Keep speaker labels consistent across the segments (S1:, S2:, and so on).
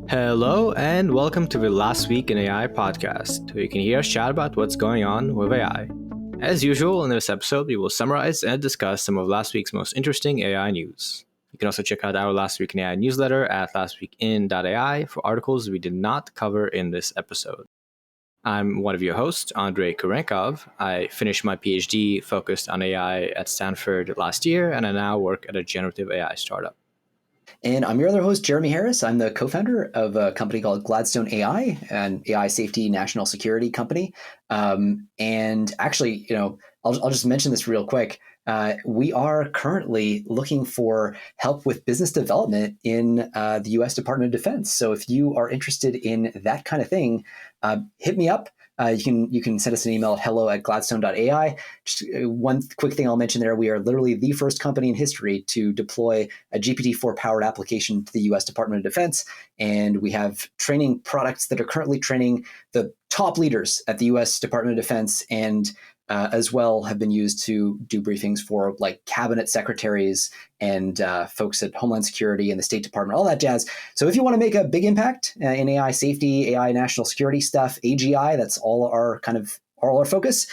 S1: Hello and welcome to the Last Week in AI podcast, where you can hear us chat about what's going on with AI. As usual, in this episode, we will summarize and discuss some of last week's most interesting AI news. You can also check out our Last Week in AI newsletter at lastweekin.ai for articles we did not cover in this episode. I'm one of your hosts, Andrey Kurenkov. I finished my PhD focused on AI at Stanford last year, and I now work at a generative AI startup.
S2: And I'm your other host, Jeremy Harris. I'm the co-founder of a company called Gladstone AI, an AI safety national security company. And actually, I'll just mention this real quick. We are currently looking for help with business development in the U.S. Department of Defense. So if you are interested in that kind of thing, hit me up. You can send us an email at hello@gladstone.ai. Just one quick thing I'll mention there. We are literally the first company in history to deploy a GPT-4 powered application to the U.S. Department of Defense. And we have training products that are currently training the top leaders at the U.S. Department of Defense, and as well have been used to do briefings for like cabinet secretaries and folks at Homeland Security and the State Department, all that jazz. So if you want to make a big impact in AI safety, AI national security stuff, AGI, that's all our focus.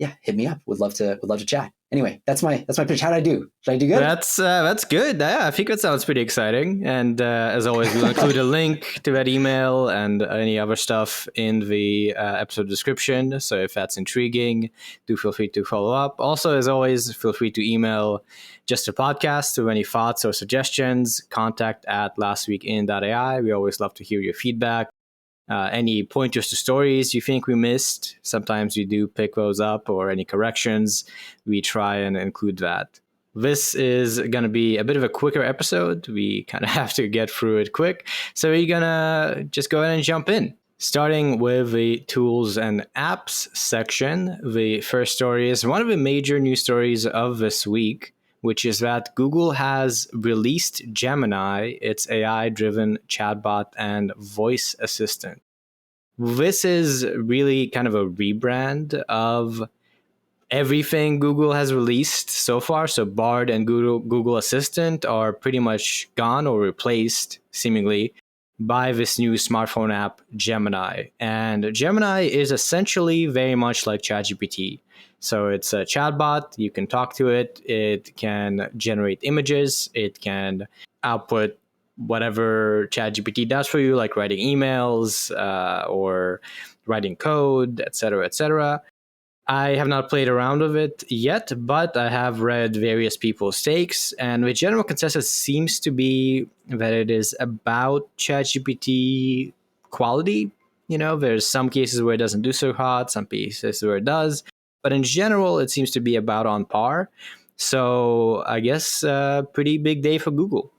S2: Hit me up. Would love to chat. Anyway, that's my pitch. How did I do? Did I do good?
S1: That's good. Yeah, I think it sounds pretty exciting. And as always, we'll include a link to that email and any other stuff in the episode description. So if that's intriguing, do feel free to follow up. Also, as always, feel free to email just a podcast with any thoughts or suggestions. contact@lastweekin.ai. We always love to hear your feedback. Any pointers to stories you think we missed, sometimes we do pick those up, or any corrections, we try and include that. This is going to be a bit of a quicker episode. We kind of have to get through it quick. So we're going to just go ahead and jump in. Starting with the tools and apps section, the first story is one of the major news stories of this week, which is that Google has released Gemini, its AI-driven chatbot and voice assistant. This is really kind of a rebrand of everything Google has released so far. So Bard and Google Assistant are pretty much gone or replaced, seemingly, by this new smartphone app, Gemini. And Gemini is essentially very much like ChatGPT. So it's a chatbot. You can talk to it. It can generate images. It can output whatever ChatGPT does for you, like writing emails or writing code, et cetera, et cetera. I have not played around with it yet, but I have read various people's takes, and the general consensus seems to be that it is about ChatGPT quality. There's some cases where it doesn't do so hot, some cases where it does. But in general, it seems to be about on par. So I guess a pretty big day for Google.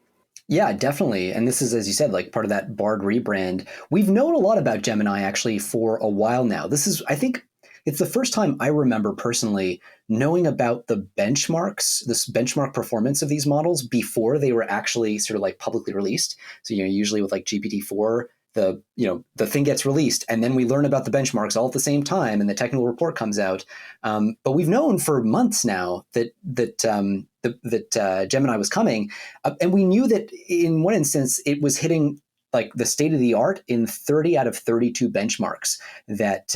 S2: Yeah, definitely. And this is, as you said, like part of that Bard rebrand. We've known a lot about Gemini actually for a while now. I think it's the first time I remember personally knowing about the benchmarks, this benchmark performance of these models before they were actually sort of like publicly released. So, usually with like GPT-4, the thing gets released and then we learn about the benchmarks all at the same time and the technical report comes out. But we've known for months now that Gemini was coming, and we knew that in one instance it was hitting like the state of the art in 30 out of 32 benchmarks that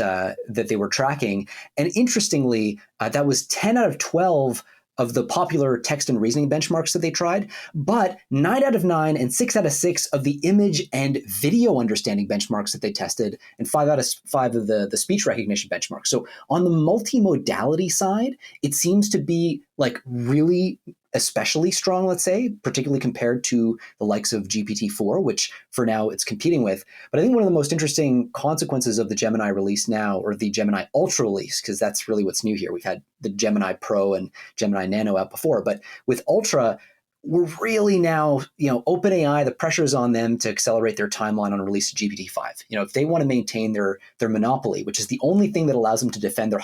S2: they were tracking. And interestingly, that was 10 out of 12 of the popular text and reasoning benchmarks that they tried, but 9 out of 9 and 6 out of 6 of the image and video understanding benchmarks that they tested, and 5 out of 5 of the speech recognition benchmarks. So on the multimodality side, it seems to be like really especially strong, let's say, particularly compared to the likes of GPT-4, which for now it's competing with. But I think one of the most interesting consequences of the Gemini release now, or the Gemini Ultra release, because that's really what's new here. We've had the Gemini Pro and Gemini Nano out before, but with Ultra, we're really now, OpenAI, the pressure is on them to accelerate their timeline on release of GPT-5. If they want to maintain their monopoly, which is the only thing that allows them to defend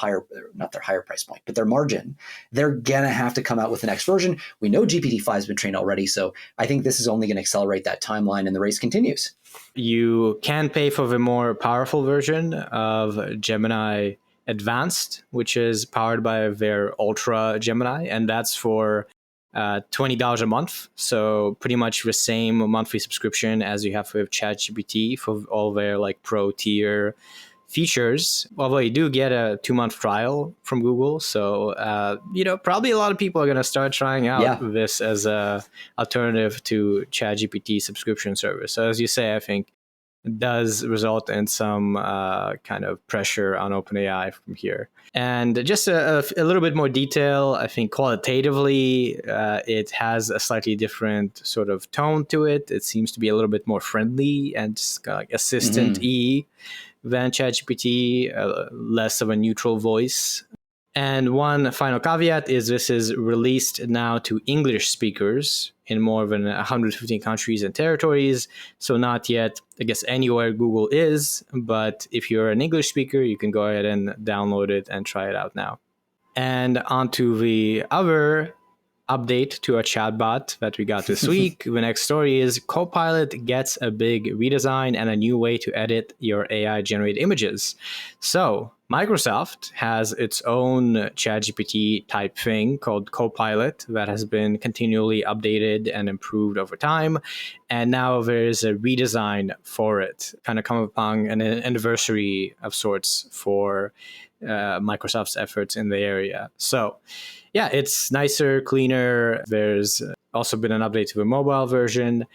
S2: not their higher price point, but their margin, they're going to have to come out with the next version. We know GPT-5 has been trained already, so I think this is only going to accelerate that timeline and the race continues.
S1: You can pay for the more powerful version of Gemini Advanced, which is powered by their Ultra Gemini, and that's for $20 a month. So pretty much the same monthly subscription as you have with ChatGPT for all their like pro tier features. Although you do get a 2-month trial from Google. So, probably a lot of people are going to start trying out
S2: Yeah.
S1: this as a alternative to ChatGPT subscription service. So as you say, I think does result in some kind of pressure on OpenAI from here. And just a little bit more detail, I think qualitatively, it has a slightly different sort of tone to it. It seems to be a little bit more friendly and just kind of like assistant-y than ChatGPT, less of a neutral voice. And one final caveat is this is released now to English speakers in more than 115 countries and territories. So not yet, I guess, anywhere Google is. But if you're an English speaker, you can go ahead and download it and try it out now. And onto the other update to a chatbot that we got this week. The next story is Copilot gets a big redesign and a new way to edit your AI generated images. So Microsoft has its own ChatGPT type thing called Copilot that has been continually updated and improved over time. And now there is a redesign for it, kind of come upon an anniversary of sorts for Microsoft's efforts in the area. So yeah, it's nicer, cleaner. There's also been an update to the mobile version.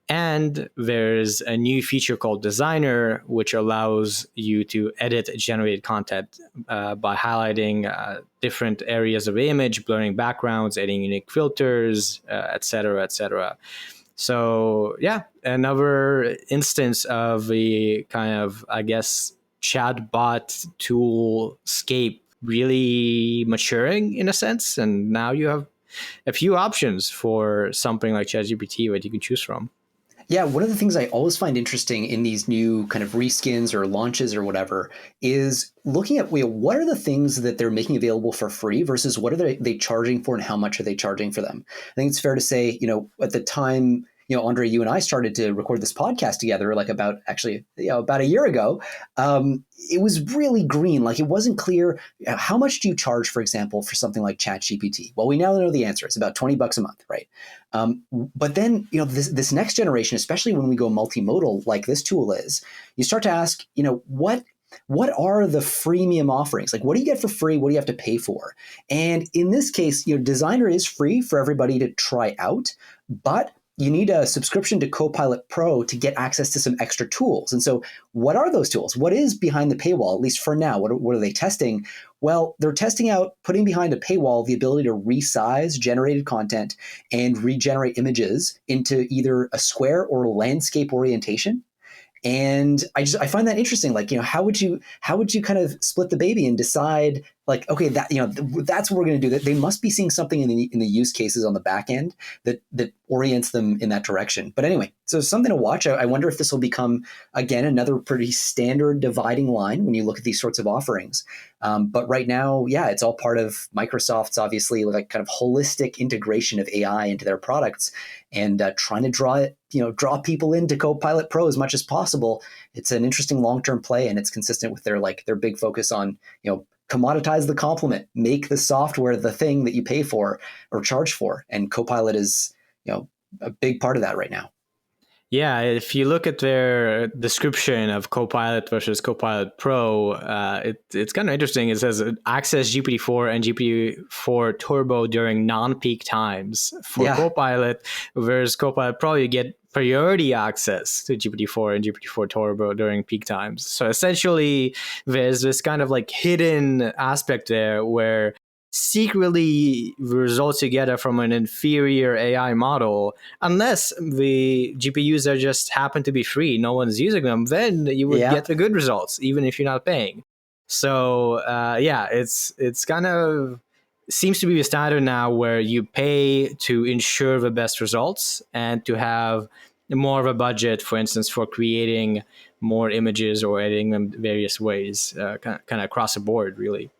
S1: And there's a new feature called Designer, which allows you to edit generated content by highlighting different areas of the image, blurring backgrounds, adding unique filters, et cetera, et cetera. So yeah, another instance of the kind of, I guess, chatbot toolscape really maturing in a sense. And now you have a few options for something like ChatGPT that you can choose from.
S2: Yeah, one of the things I always find interesting in these new kind of reskins or launches or whatever is looking at what are the things that they're making available for free versus what are they charging for and how much are they charging for them. I think it's fair to say, at the time, Andrey, you and I started to record this podcast together, like about a year ago. It was really green. Like it wasn't clear how much do you charge, for example, for something like ChatGPT. Well, we now know the answer. It's about $20 a month, right? But then, this next generation, especially when we go multimodal, like this tool is, you start to ask, what are the freemium offerings? Like, what do you get for free? What do you have to pay for? And in this case, Designer is free for everybody to try out, but you need a subscription to Copilot Pro to get access to some extra tools. And so what are those tools? What is behind the paywall, at least for now? What are they testing? Well, they're testing out putting behind a paywall the ability to resize generated content and regenerate images into either a square or landscape orientation. And I find that interesting. Like, how would you kind of split the baby and decide like, okay, that, that's what we're going to do. That they must be seeing something in the use cases on the back end that orients them in that direction. But anyway, so something to watch. I wonder if this will become, again, another pretty standard dividing line when you look at these sorts of offerings. But right now, yeah, it's all part of Microsoft's obviously like kind of holistic integration of AI into their products and trying to draw people into Copilot Pro as much as possible. It's an interesting long-term play, and it's consistent with their big focus on, commoditize the complement, make the software the thing that you pay for or charge for. And Copilot is, a big part of that right now.
S1: Yeah, if you look at their description of Copilot versus Copilot Pro, it's kind of interesting. It says access GPT-4 and GPT-4 Turbo during non-peak times. For Copilot versus Copilot Pro, you get priority access to GPT-4 and GPT-4 Turbo during peak times. So essentially, there's this kind of like hidden aspect there where secretly the results you get are from an inferior AI model, unless the GPUs are just happen to be free, no one's using them, then you would get the good results, even if you're not paying. So it's kind of seems to be the standard now where you pay to ensure the best results and to have more of a budget, for instance, for creating more images or editing them various ways, kind of across the board, really.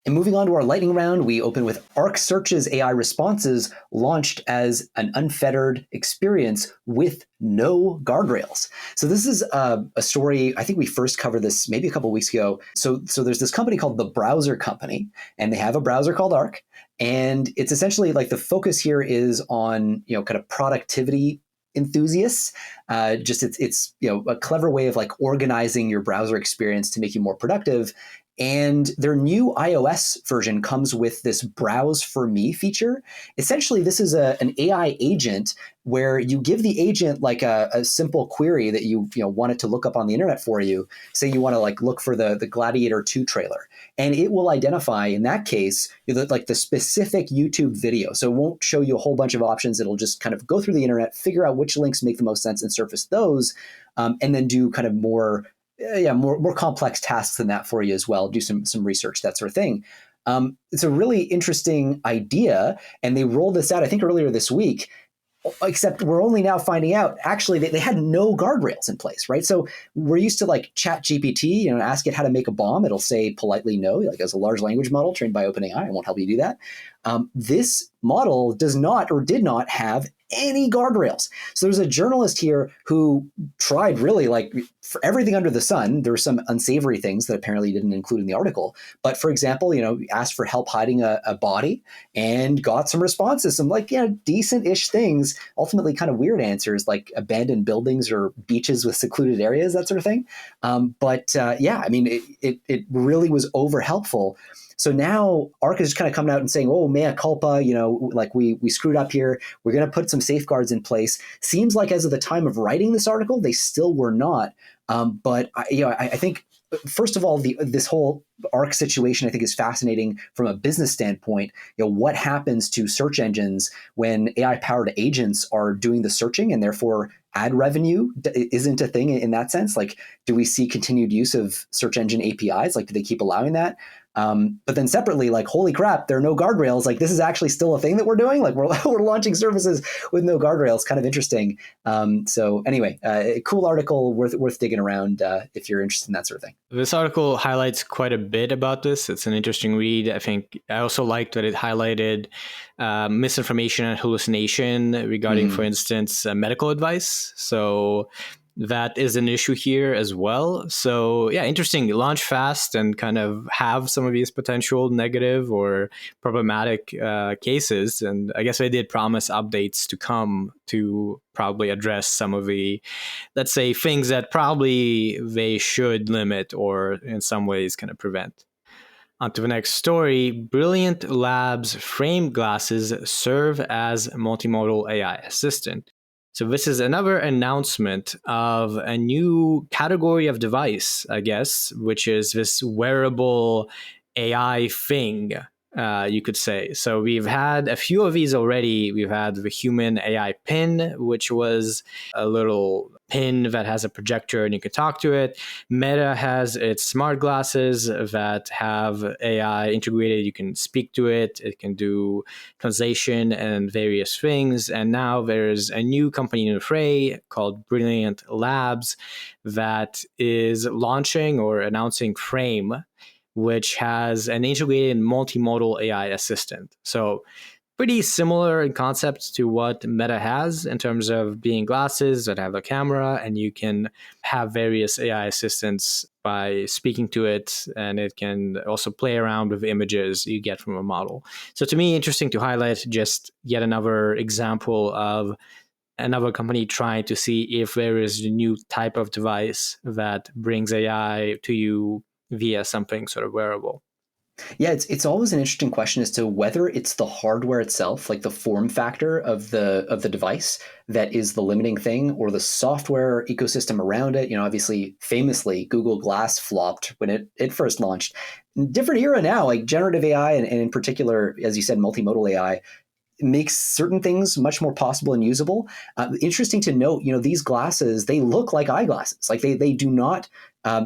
S2: And moving on to our lightning round, we open with Arc Search's AI responses launched as an unfettered experience with no guardrails. So this is a story, I think we first covered this maybe a couple of weeks ago. So there's this company called the Browser Company, and they have a browser called Arc. And it's essentially like the focus here is on, kind of productivity enthusiasts. Just it's a clever way of like organizing your browser experience to make you more productive. And their new iOS version comes with this Browse for Me feature. Essentially, this is an AI agent where you give the agent like a simple query that you want it to look up on the internet for you. Say you want to like look for the Gladiator 2 trailer, and it will identify in that case like the specific YouTube video. So it won't show you a whole bunch of options. It'll just kind of go through the internet, figure out which links make the most sense, and surface those, and then do kind of more complex tasks than that for you as well. Do some research, that sort of thing. It's a really interesting idea, and they rolled this out, I think, earlier this week. Except we're only now finding out, actually, they had no guardrails in place, right? So we're used to like ChatGPT, ask it how to make a bomb. It'll say politely no, like as a large language model trained by OpenAI. I won't help you do that. This model does not or did not have any guardrails. So there's a journalist here who tried really like for everything under the sun. There were some unsavory things that apparently didn't include in the article. But for example, asked for help hiding a body and got some responses, some like, decent-ish things, ultimately kind of weird answers like abandoned buildings or beaches with secluded areas, that sort of thing. It really was over helpful. So now Arc is kind of coming out and saying, oh, mea culpa, like we screwed up here. We're going to put some safeguards in place. Seems like as of the time of writing this article, they still were not. But I think, first of all, this whole Arc situation, I think, is fascinating from a business standpoint. What happens to search engines when AI-powered agents are doing the searching, and therefore ad revenue isn't a thing in that sense? Like, do we see continued use of search engine APIs? Like, do they keep allowing that? But then separately, like, holy crap, there are no guardrails. Like, this is actually still a thing that we're doing. Like, we're launching services with no guardrails. Kind of interesting. So anyway, a cool article worth digging around if you're interested in that sort of thing.
S1: This article highlights quite a bit about this. It's an interesting read. I think I also liked that it highlighted misinformation and hallucination regarding, for instance, medical advice. So that is an issue here as well. So yeah, interesting. Launch fast and kind of have some of these potential negative or problematic cases. And I guess I did promise updates to come to probably address some of the, let's say, things that probably they should limit or in some ways kind of prevent. On to the next story. Brilliant Labs frame glasses serve as multimodal AI assistant. So this is another announcement of a new category of device, I guess, which is this wearable AI thing, you could say. So we've had a few of these already. We've had the human AI pin, which was a little pin that has a projector and you can talk to it. Meta has its smart glasses that have AI integrated. You can speak to it. It can do translation and various things. And now there's a new company in the fray called Brilliant Labs that is launching or announcing Frame, which has an integrated multimodal AI assistant. So pretty similar in concept to what Meta has in terms of being glasses that have a camera, and you can have various AI assistants by speaking to it, and it can also play around with images you get from a model. So to me, interesting to highlight just yet another example of another company trying to see if there is a new type of device that brings AI to you via something sort of wearable.
S2: Yeah, it's always an interesting question as to whether it's the hardware itself, like the form factor of the device, that is the limiting thing, or the software ecosystem around it. Obviously, famously, Google Glass flopped when it first launched. Different era now, like generative AI, and in particular, as you said, multimodal AI makes certain things much more possible and usable. Interesting to note, these glasses, they look like eyeglasses. Like they do not,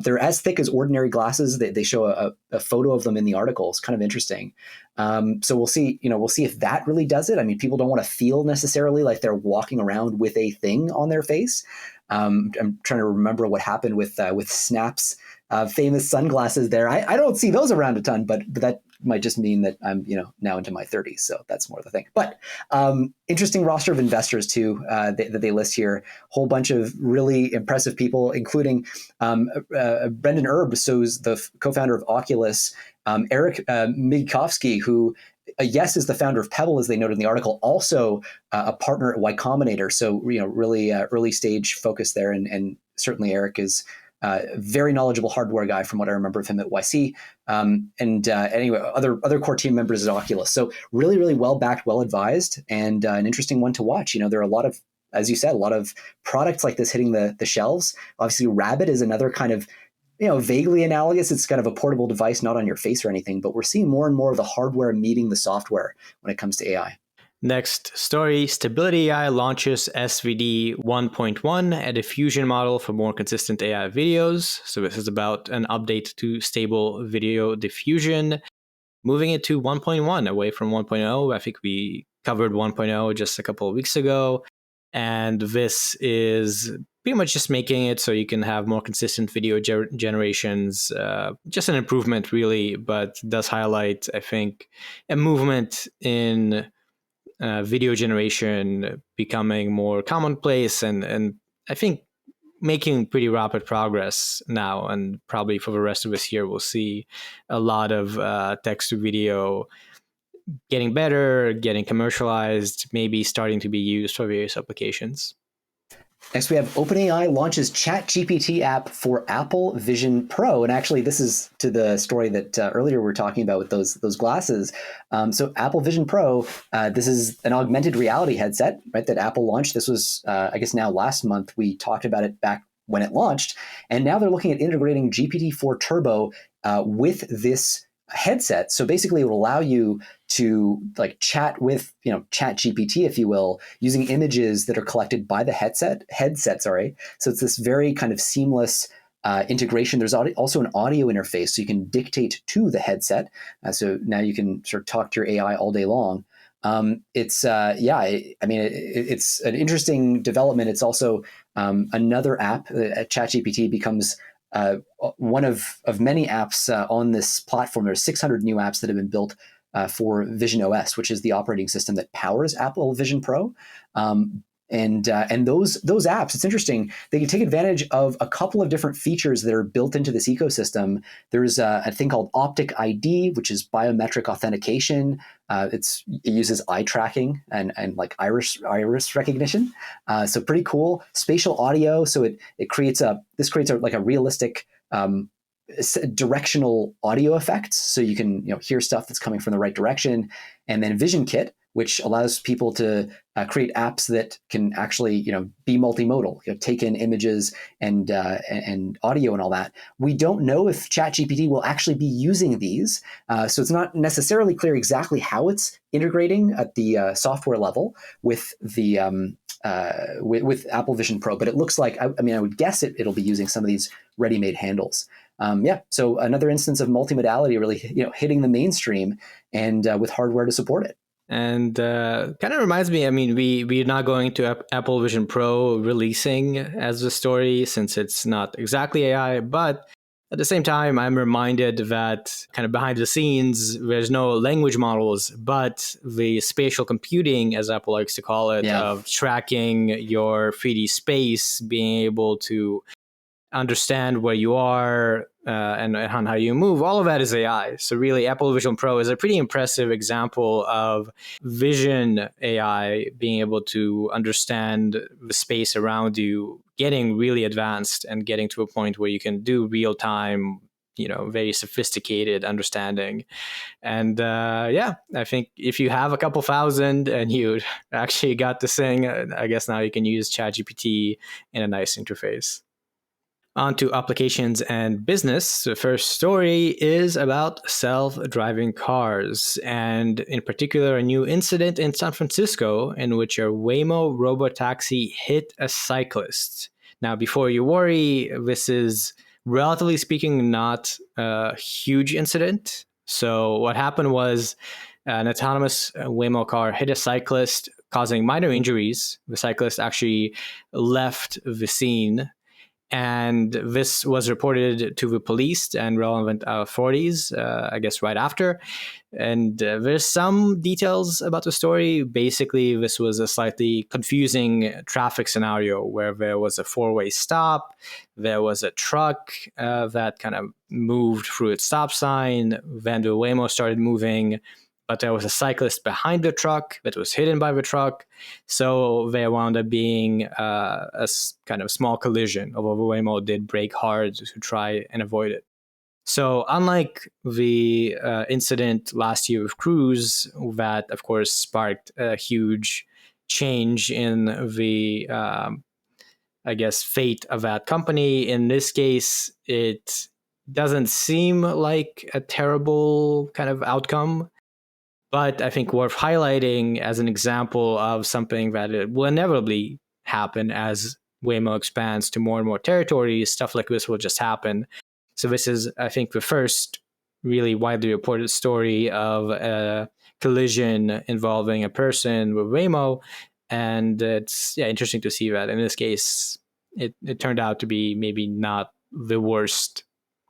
S2: they're as thick as ordinary glasses. They show a photo of them in the article. It's kind of interesting. So we'll see if that really does it. I mean, people don't want to feel necessarily like they're walking around with a thing on their face. I'm trying to remember what happened with Snap's famous sunglasses there. I don't see those around a ton, but that might just mean that I'm, now into my 30s. So that's more the thing. But interesting roster of investors too that they list here. Whole bunch of really impressive people, including Brendan Erb, so is the co-founder of Oculus. Eric Minkowski, who yes, is the founder of Pebble, as they noted in the article, also a partner at Y Combinator. So, really early stage focus there. And certainly Eric is a very knowledgeable hardware guy from what I remember of him at YC. Anyway, other core team members at Oculus. So really, really well-backed, well-advised, and an interesting one to watch. There are a lot of, as you said, a lot of products like this hitting the shelves. Obviously, Rabbit is another kind of vaguely analogous. It's kind of a portable device, not on your face or anything, but we're seeing more and more of the hardware meeting the software when it comes to AI.
S1: Next story, Stability AI launches SVD 1.1, a diffusion model for more consistent AI videos. So this is about an update to stable video diffusion, moving it to 1.1 away from 1.0. I think we covered 1.0 just a couple of weeks ago. And this is pretty much just making it so you can have more consistent video generations. Just an improvement, really, but does highlight, I think, a movement in video generation becoming more commonplace, and I think making pretty rapid progress now. And probably for the rest of this year, we'll see a lot of text to video getting better, getting commercialized, maybe starting to be used for various applications.
S2: Next, we have OpenAI launches ChatGPT app for Apple Vision Pro. And actually, this is to the story that earlier we were talking about with those glasses. So Apple Vision Pro, this is an augmented reality headset, right, that Apple launched. This was, I guess now last month, we talked about it back when it launched. And now they're looking at integrating GPT-4 Turbo with this headset. So basically it will allow you to chat with, ChatGPT, if you will, using images that are collected by the headset. So it's this very kind of seamless integration. There's also an audio interface, so you can dictate to the headset. So now you can sort of talk to your AI all day long. It's an interesting development. It's also another app. ChatGPT becomes one of many apps on this platform. There's 600 new apps that have been built for Vision OS, which is the operating system that powers Apple Vision Pro. And those apps, it's interesting, they can take advantage of a couple of different features that are built into this ecosystem. There's a thing called Optic ID, which is biometric authentication. It uses eye tracking and iris recognition. So pretty cool. Spatial audio. So it creates a realistic directional audio effects. So you can hear stuff that's coming from the right direction. And then Vision Kit, which allows people to create apps that can actually, be multimodal, take in images and audio and all that. We don't know if ChatGPT will actually be using these, so it's not necessarily clear exactly how it's integrating at the software level with the with Apple Vision Pro. But it looks like, I would guess it'll be using some of these ready-made handles. So another instance of multimodality really, hitting the mainstream and with hardware to support it.
S1: And kind of reminds me, we're not going to Apple Vision Pro releasing as a story since it's not exactly AI, but at the same time, I'm reminded that kind of behind the scenes, there's no language models, but the spatial computing, as Apple likes to call it, of tracking your 3D space, being able to understand where you are and how you move, all of that is AI. So really, Apple Vision Pro is a pretty impressive example of vision AI being able to understand the space around you, getting really advanced and getting to a point where you can do real-time, very sophisticated understanding. And I think if you have a couple thousand and you actually got this thing, I guess now you can use ChatGPT in a nice interface. On to applications and business. The first story is about self-driving cars, and in particular, a new incident in San Francisco in which a Waymo robotaxi hit a cyclist. Now, before you worry, this is, relatively speaking, not a huge incident. So what happened was an autonomous Waymo car hit a cyclist, causing minor injuries. The cyclist actually left the scene. And this was reported to the police and relevant authorities, I guess, right after. And there's some details about the story. Basically, this was a slightly confusing traffic scenario where there was a four-way stop. There was a truck that kind of moved through its stop sign. Then the Waymo started moving, but there was a cyclist behind the truck that was hidden by the truck. So there wound up being a kind of small collision, although the Waymo did brake hard to try and avoid it. So unlike the incident last year with Cruise, that of course sparked a huge change in the, I guess, fate of that company, in this case, it doesn't seem like a terrible kind of outcome. But I think worth highlighting as an example of something that it will inevitably happen as Waymo expands to more and more territories. Stuff like this will just happen. So this is, I think, the first really widely reported story of a collision involving a person with Waymo. And it's interesting to see that in this case, it turned out to be maybe not the worst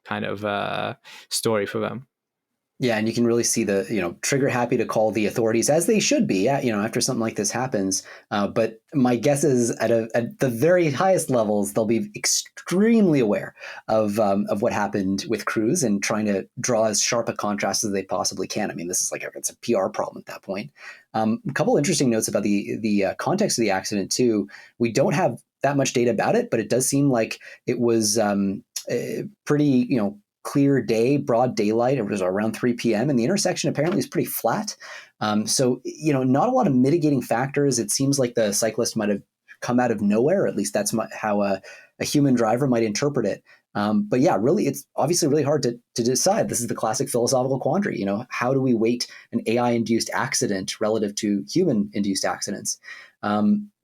S1: kind of story for them.
S2: Yeah, and you can really see the, trigger happy to call the authorities, as they should be, after something like this happens. But my guess is at the very highest levels, they'll be extremely aware of what happened with Cruise and trying to draw as sharp a contrast as they possibly can. I mean, this is it's a PR problem at that point. A couple interesting notes about the context of the accident too. We don't have that much data about it, but it does seem like it was pretty, clear day, broad daylight. It was around 3 p.m. and the intersection apparently is pretty flat. So, not a lot of mitigating factors. It seems like the cyclist might have come out of nowhere. Or at least that's how a human driver might interpret it. But yeah, really, it's obviously really hard to decide. This is the classic philosophical quandary. How do we weight an AI-induced accident relative to human-induced accidents?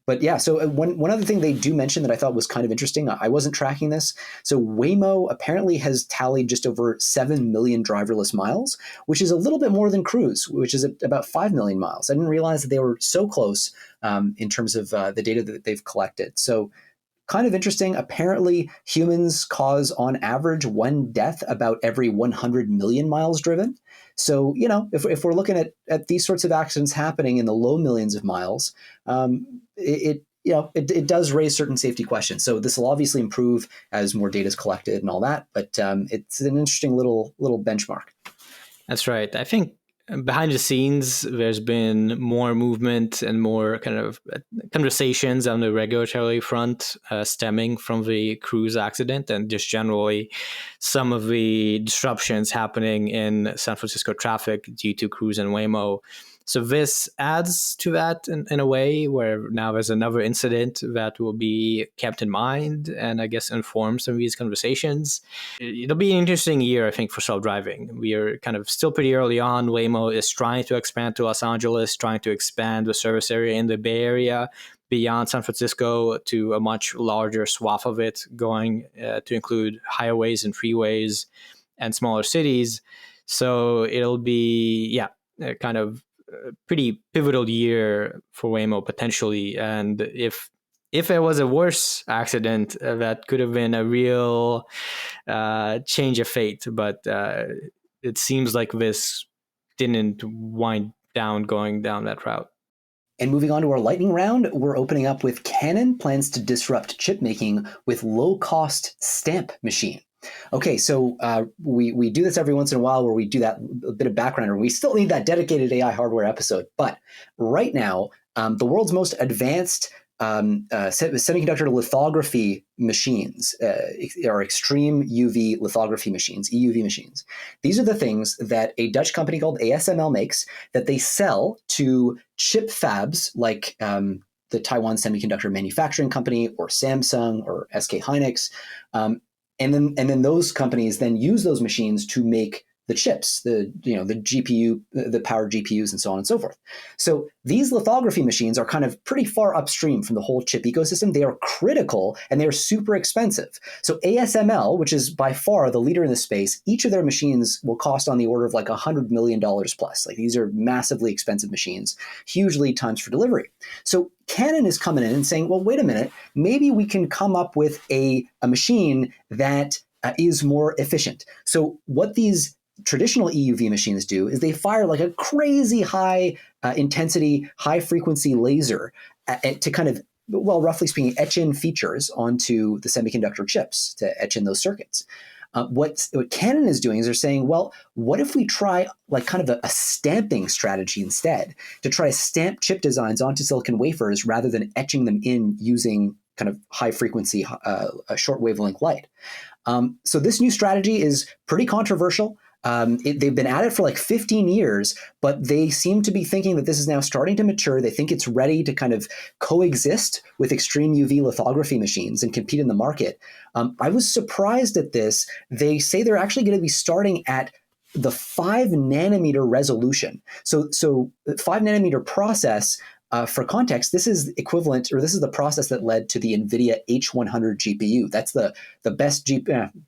S2: But yeah, so one other thing they do mention that I thought was kind of interesting, I wasn't tracking this. So Waymo apparently has tallied just over 7 million driverless miles, which is a little bit more than Cruise, which is about 5 million miles. I didn't realize that they were so close in terms of the data that they've collected. So kind of interesting. Apparently, humans cause on average one death about every 100 million miles driven. So, if we're looking at these sorts of accidents happening in the low millions of miles, it does raise certain safety questions. So this will obviously improve as more data is collected and all that. But it's an interesting little benchmark.
S1: That's right. I think behind the scenes, there's been more movement and more kind of conversations on the regulatory front stemming from the Cruise accident and just generally some of the disruptions happening in San Francisco traffic due to Cruise and Waymo. So this adds to that in a way where now there's another incident that will be kept in mind and I guess inform some of these conversations. It'll be an interesting year, I think, for self-driving. We are kind of still pretty early on. Waymo is trying to expand to Los Angeles, trying to expand the service area in the Bay Area beyond San Francisco to a much larger swath of it, going to include highways and freeways and smaller cities. So it'll be, kind of pretty pivotal year for Waymo potentially. And if there was a worse accident, that could have been a real change of fate. But it seems like this didn't wind down going down that route.
S2: And moving on to our lightning round, we're opening up with Canon plans to disrupt chip making with low-cost stamp machine. Okay, so we do this every once in a while where we do that a bit of background, and we still need that dedicated AI hardware episode. But right now, the world's most advanced semiconductor lithography machines are extreme UV lithography machines, EUV machines. These are the things that a Dutch company called ASML makes that they sell to chip fabs like the Taiwan Semiconductor Manufacturing Company or Samsung or SK Hynix. And then those companies then use those machines to make the chips, the GPU, the power GPUs, and so on and so forth. So these lithography machines are kind of pretty far upstream from the whole chip ecosystem. They are critical and they are super expensive. So ASML, which is by far the leader in the space, each of their machines will cost on the order of like $100 million plus. Like these are massively expensive machines, huge lead times for delivery. So Canon is coming in and saying, well, wait a minute, maybe we can come up with a machine that is more efficient. So what these traditional EUV machines do is they fire like a crazy high intensity, high frequency laser to kind of, well, roughly speaking, etch in features onto the semiconductor chips to etch in those circuits. What Canon is doing is they're saying, well, what if we try like kind of a stamping strategy instead, to try to stamp chip designs onto silicon wafers rather than etching them in using kind of high frequency, short wavelength light. So this new strategy is pretty controversial. They've been at it for like 15 years, but they seem to be thinking that this is now starting to mature. They think it's ready to kind of coexist with extreme UV lithography machines and compete in the market. I was surprised at this. They say they're actually going to be starting at the 5 nanometer resolution. So 5 nanometer process, for context, this is equivalent, or this is the process that led to the Nvidia H100 GPU. That's the best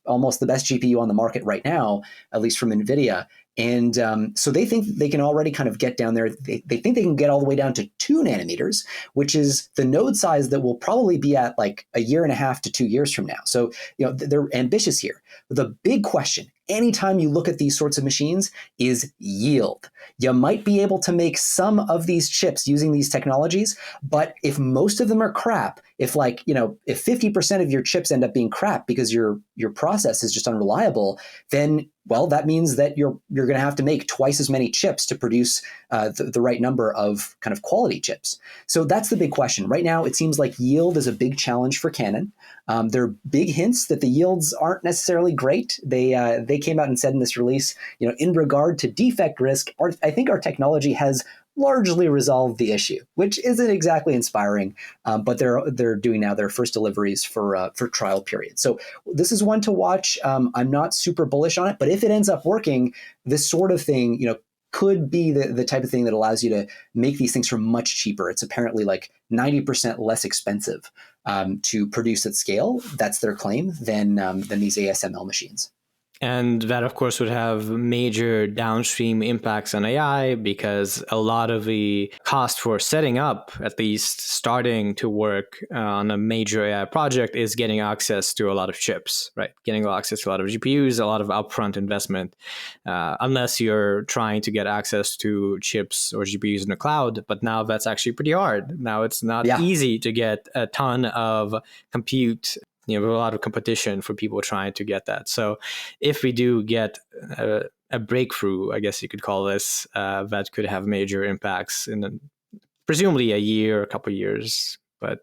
S2: almost the best GPU on the market right now, at least from Nvidia. And so they think they can already kind of get down there. They think they can get all the way down to 2 nanometers, which is the node size that will probably be at like a year and a half to 2 years from now. So they're ambitious here. The big question, anytime you look at these sorts of machines, is yield. You might be able to make some of these chips using these technologies, but if most of them are crap, if 50% of your chips end up being crap because your process is just unreliable, then, well, that means that you're going to have to make twice as many chips to produce the right number of kind of quality chips. So that's the big question. Right now, it seems like yield is a big challenge for Canon. There are big hints that the yields aren't necessarily great. They came out and said in this release, in regard to defect risk, I think our technology has largely resolved the issue, which isn't exactly inspiring. But they're doing now their first deliveries for trial period. So this is one to watch. I'm not super bullish on it, but if it ends up working, this sort of thing, could be the type of thing that allows you to make these things for much cheaper. It's apparently like 90% less expensive to produce at scale. That's their claim than these ASML machines.
S1: And that, of course, would have major downstream impacts on AI, because a lot of the cost for setting up, at least starting to work on a major AI project, is getting access to a lot of chips, right? Getting access to a lot of GPUs, a lot of upfront investment, unless you're trying to get access to chips or GPUs in the cloud. But now that's actually pretty hard. Now it's not easy to get a ton of compute. A lot of competition for people trying to get that. So if we do get a breakthrough, I guess you could call this, that could have major impacts in presumably a year, a couple of years, but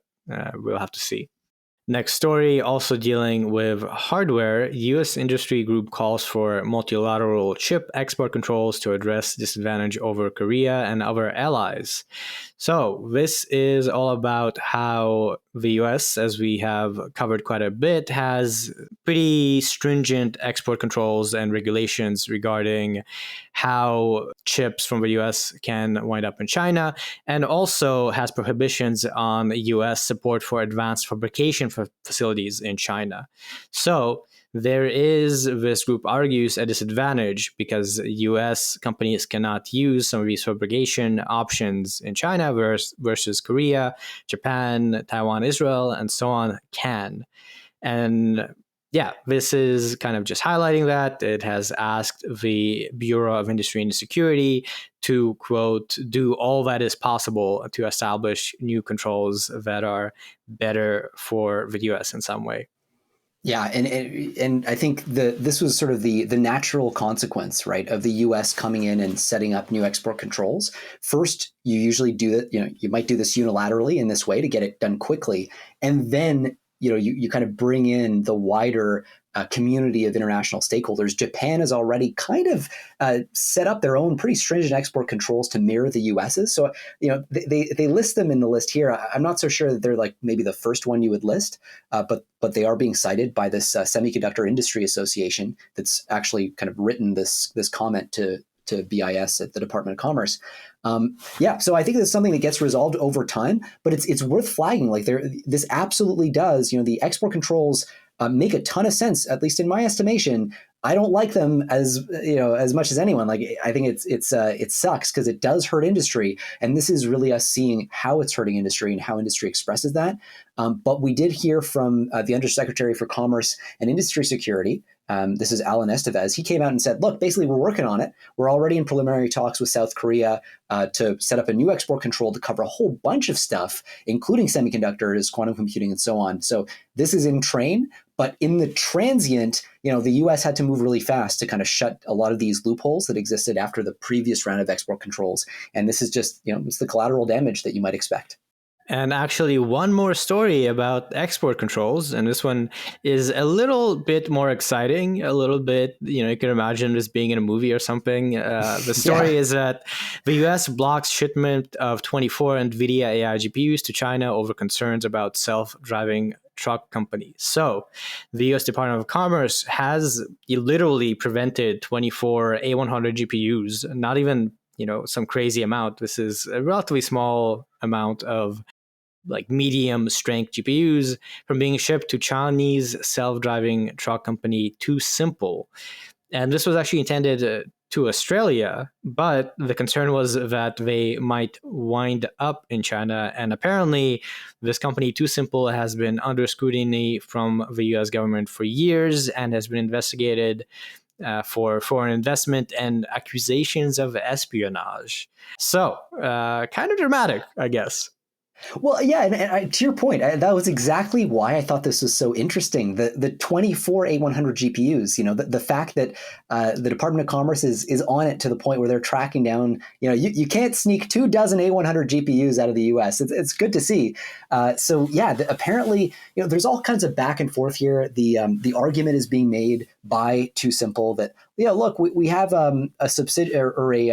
S1: we'll have to see. Next story, also dealing with hardware. U.S. industry group calls for multilateral chip export controls to address disadvantage over Korea and other allies. So this is all about how the U.S., as we have covered quite a bit, has pretty stringent export controls and regulations regarding how chips from the U.S. can wind up in China, and also has prohibitions on U.S. support for advanced fabrication facilities in China. So there is, this group argues, a disadvantage because U.S. companies cannot use some of these fabrication options in China versus Korea, Japan, Taiwan, Israel, and so on can. And yeah, this is kind of just highlighting that. It has asked the Bureau of Industry and Security to, quote, do all that is possible to establish new controls that are better for the US in some way.
S2: Yeah, and I think this was sort of the natural consequence, right, of the U.S. coming in and setting up new export controls. First, you usually do it, you might do this unilaterally in this way to get it done quickly, and then you kind of bring in the wider community of international stakeholders. Japan has already kind of set up their own pretty stringent export controls to mirror the US's. So, they list them in the list here. I'm not so sure that they're like maybe the first one you would list, but they are being cited by this Semiconductor Industry Association that's actually kind of written this comment to BIS at the Department of Commerce. So I think that's something that gets resolved over time, but it's worth flagging. Like this absolutely does. The export controls make a ton of sense, at least in my estimation. I don't like them as much as anyone. Like I think it sucks because it does hurt industry, and this is really us seeing how it's hurting industry and how industry expresses that. But we did hear from the Undersecretary for Commerce and Industry Security. This is Alan Estevez. He came out and said, look, basically, we're working on it. We're already in preliminary talks with South Korea to set up a new export control to cover a whole bunch of stuff, including semiconductors, quantum computing, and so on. So this is in train. But in the transient, the U.S. had to move really fast to kind of shut a lot of these loopholes that existed after the previous round of export controls. And this is just, it's the collateral damage that you might expect.
S1: And actually, one more story about export controls, and this one is a little bit more exciting, a little bit, you can imagine this being in a movie or something. The story is that the US blocks shipment of 24 Nvidia AI GPUs to China over concerns about self-driving truck companies. So the US Department of Commerce has literally prevented 24 A100 GPUs, not even some crazy amount. This is a relatively small amount of like medium strength GPUs from being shipped to Chinese self-driving truck company TuSimple. And this was actually intended to Australia, but the concern was that they might wind up in China. And apparently this company TuSimple has been under scrutiny from the US government for years and has been investigated for foreign investment and accusations of espionage. So kind of dramatic, I guess.
S2: Well, yeah, and to your point, that was exactly why I thought this was so interesting. The 24 A100 GPUs, the fact that the Department of Commerce is on it to the point where they're tracking down, you can't sneak 24 A100 GPUs out of the US. It's good to see. Apparently, there's all kinds of back and forth here. The argument is being made by TuSimple that, look, we have a subsidiary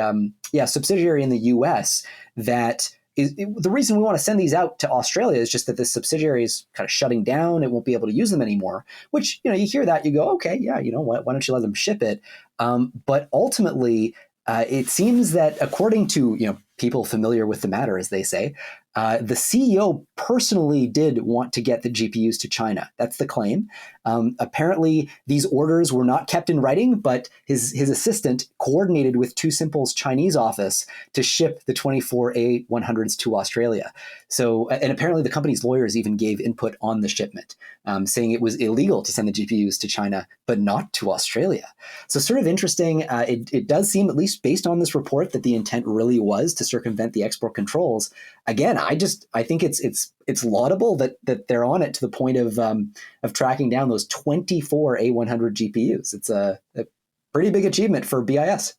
S2: subsidiary in the US that the reason we want to send these out to Australia is just that the subsidiary is kind of shutting down. It won't be able to use them anymore, which, you hear that, you go, okay, yeah, why don't you let them ship it? But ultimately, it seems that according to, people familiar with the matter, as they say, the CEO personally did want to get the GPUs to China. That's the claim. Apparently, these orders were not kept in writing, but his assistant coordinated with TuSimple's Chinese office to ship the 24 A100s to Australia. So, and apparently the company's lawyers even gave input on the shipment, saying it was illegal to send the GPUs to China, but not to Australia. So sort of interesting. It does seem, at least based on this report, that the intent really was to circumvent the export controls. Again, I think it's laudable that they're on it to the point of tracking down those 24 A100 GPUs. It's a pretty big achievement for BIS.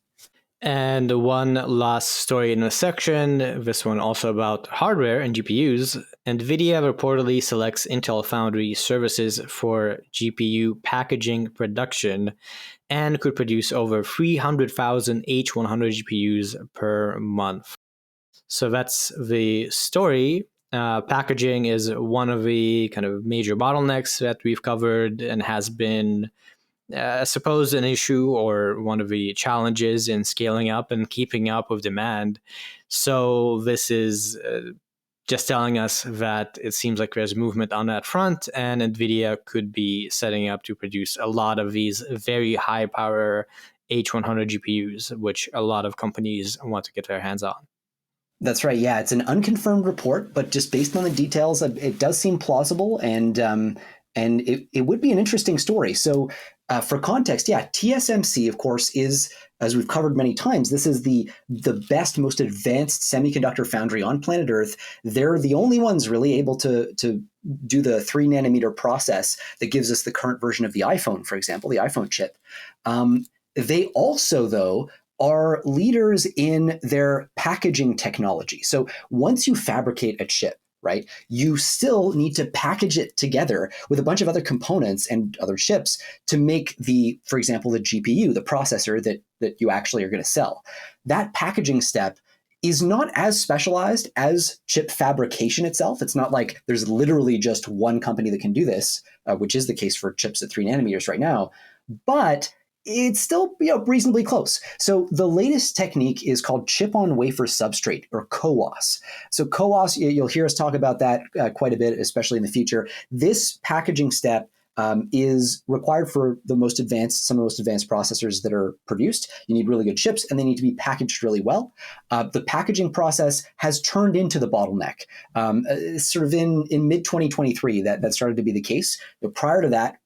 S1: And one last story in the section, this one also about hardware and GPUs. Nvidia reportedly selects Intel Foundry Services for GPU packaging production and could produce over 300,000 H100 GPUs per month. So that's the story. Packaging is one of the kind of major bottlenecks that we've covered and has been, I suppose, an issue or one of the challenges in scaling up and keeping up with demand. So this is just telling us that it seems like there's movement on that front, and NVIDIA could be setting up to produce a lot of these very high power H100 GPUs, which a lot of companies want to get their hands on.
S2: That's right. Yeah, it's an unconfirmed report, but just based on the details, it does seem plausible, and it would be an interesting story. So for context, yeah, TSMC, of course, is, as we've covered many times, this is the best, most advanced semiconductor foundry on planet Earth. They're the only ones really able to do the 3 nanometer process that gives us the current version of the iPhone, for example, the iPhone chip. They also, though, are leaders in their packaging technology. So once you fabricate a chip, right? You still need to package it together with a bunch of other components and other chips to make for example, the GPU, the processor that you actually are going to sell. That packaging step is not as specialized as chip fabrication itself. It's not like there's literally just one company that can do this, which is the case for chips at 3 nanometers right now. But it's still reasonably close. So the latest technique is called chip on wafer substrate, or CoWoS. So CoWoS, you'll hear us talk about that quite a bit, especially in the future. This packaging step is required for some of the most advanced processors that are produced. You need really good chips, and they need to be packaged really well. The packaging process has turned into the bottleneck. Sort of in mid 2023, that started to be the case. But prior to that,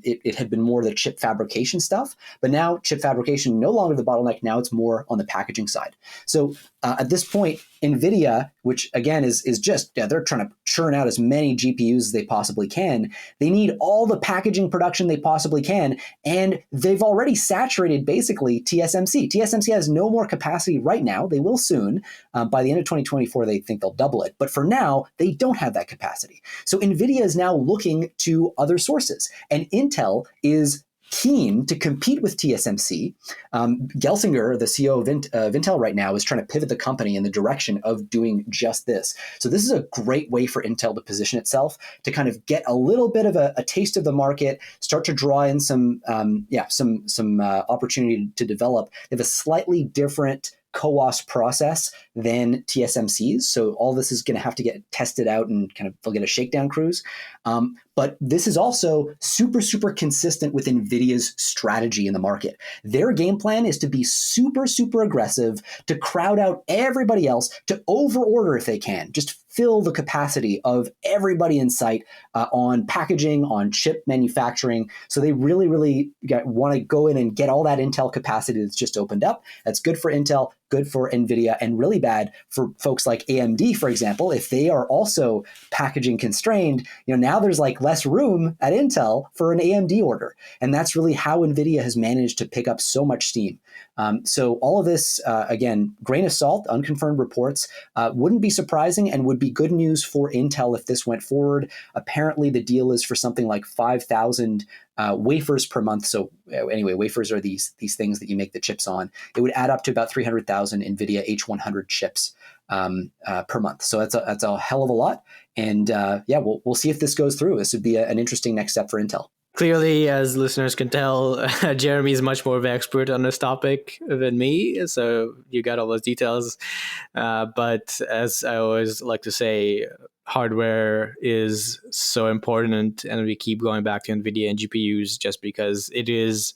S2: it had been more the chip fabrication stuff. But now chip fabrication no longer the bottleneck. Now it's more on the packaging side. So at this point, Nvidia, which again is just they're trying to churn out as many GPUs as they possibly can. They need all the packaging production they possibly can, and they've already saturated basically TSMC. TSMC has no more capacity right now. They will soon. By the end of 2024, they think they'll double it. But for now, they don't have that capacity. So Nvidia is now looking to other sources, and Intel is keen to compete with TSMC. Gelsinger, the CEO of Intel right now, is trying to pivot the company in the direction of doing just this. So this is a great way for Intel to position itself to kind of get a little bit of a taste of the market, start to draw in some opportunity to develop. They have a slightly different CoWoS process than TSMC's. So all this is going to have to get tested out and kind of they'll get a shakedown cruise. But this is also super, super consistent with NVIDIA's strategy in the market. Their game plan is to be super, super aggressive, to crowd out everybody else, to overorder if they can, just fill the capacity of everybody in sight on packaging, on chip manufacturing. So they really, really want to go in and get all that Intel capacity that's just opened up. That's good for Intel, good for NVIDIA, and really bad for folks like AMD, for example. If they are also packaging constrained, now there's like less room at Intel for an AMD order. And that's really how NVIDIA has managed to pick up so much steam. So all of this, again, grain of salt, unconfirmed reports, wouldn't be surprising and would be good news for Intel if this went forward. Apparently, the deal is for something like 5,000 wafers per month. So anyway, wafers are these things that you make the chips on. It would add up to about 300,000 NVIDIA H100 chips per month. So that's a hell of a lot. And we'll see if this goes through. This would be an interesting next step for Intel.
S1: Clearly, as listeners can tell, Jeremy is much more of an expert on this topic than me. So you got all those details. But as I always like to say, hardware is so important, and we keep going back to NVIDIA and GPUs just because it is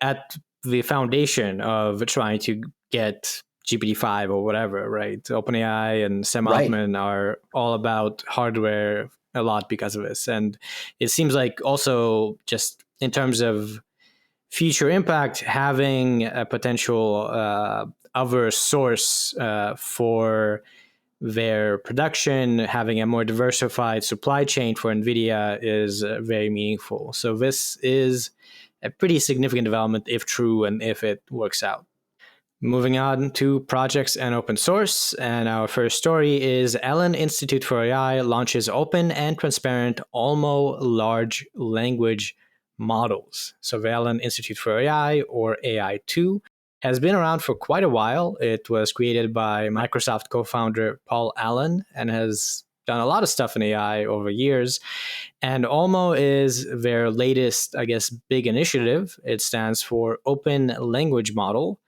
S1: at the foundation of trying to get GPT-5 or whatever, right? OpenAI and Sam Altman are all about hardware a lot because of this. And it seems like also just in terms of future impact, having a potential other source for their production, having a more diversified supply chain for NVIDIA is very meaningful. So this is a pretty significant development if true and if it works out. Moving on to projects and open source. And our first story is Allen Institute for AI launches open and transparent Olmo large language models. So the Allen Institute for AI, or AI2, has been around for quite a while. It was created by Microsoft co-founder Paul Allen and has done a lot of stuff in AI over years. And Olmo is their latest, I guess, big initiative. It stands for Open Language Model.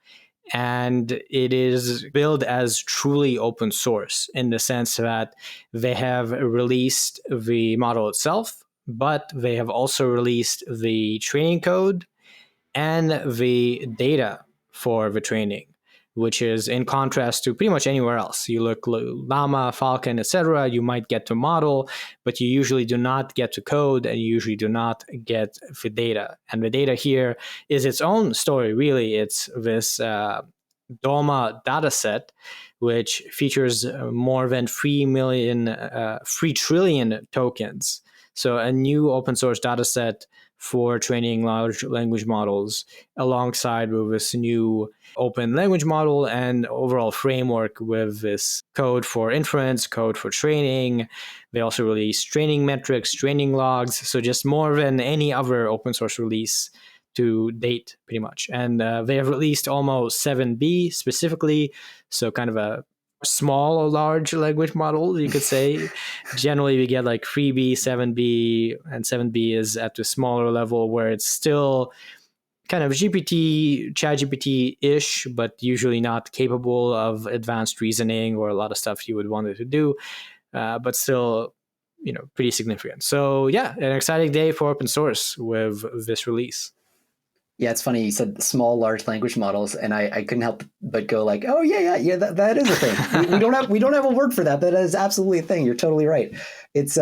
S1: And it is billed as truly open source in the sense that they have released the model itself, but they have also released the training code and the data for the training, which is in contrast to pretty much anywhere else. You look Llama, Falcon, etc., you might get to model, but you usually do not get to code, and you usually do not get the data. And the data here is its own story, really. It's this DOMA dataset, which features more than 3 trillion tokens. So a new open source dataset for training large language models alongside with this new open language model and overall framework with this code for inference, code for training. They also release training metrics, training logs. So just more than any other open source release to date, pretty much. And they have released almost 7B specifically. So kind of a small or large language model, you could say. Generally, we get like 3B, 7B, and 7B is at the smaller level where it's still kind of GPT, ChatGPT-ish, but usually not capable of advanced reasoning or a lot of stuff you would want it to do, but still, pretty significant. So yeah, an exciting day for open source with this release.
S2: Yeah, it's funny you said small, large language models, and I couldn't help but go like, oh yeah, that is a thing. we don't have a word for that, but that is absolutely a thing. You're totally right. It's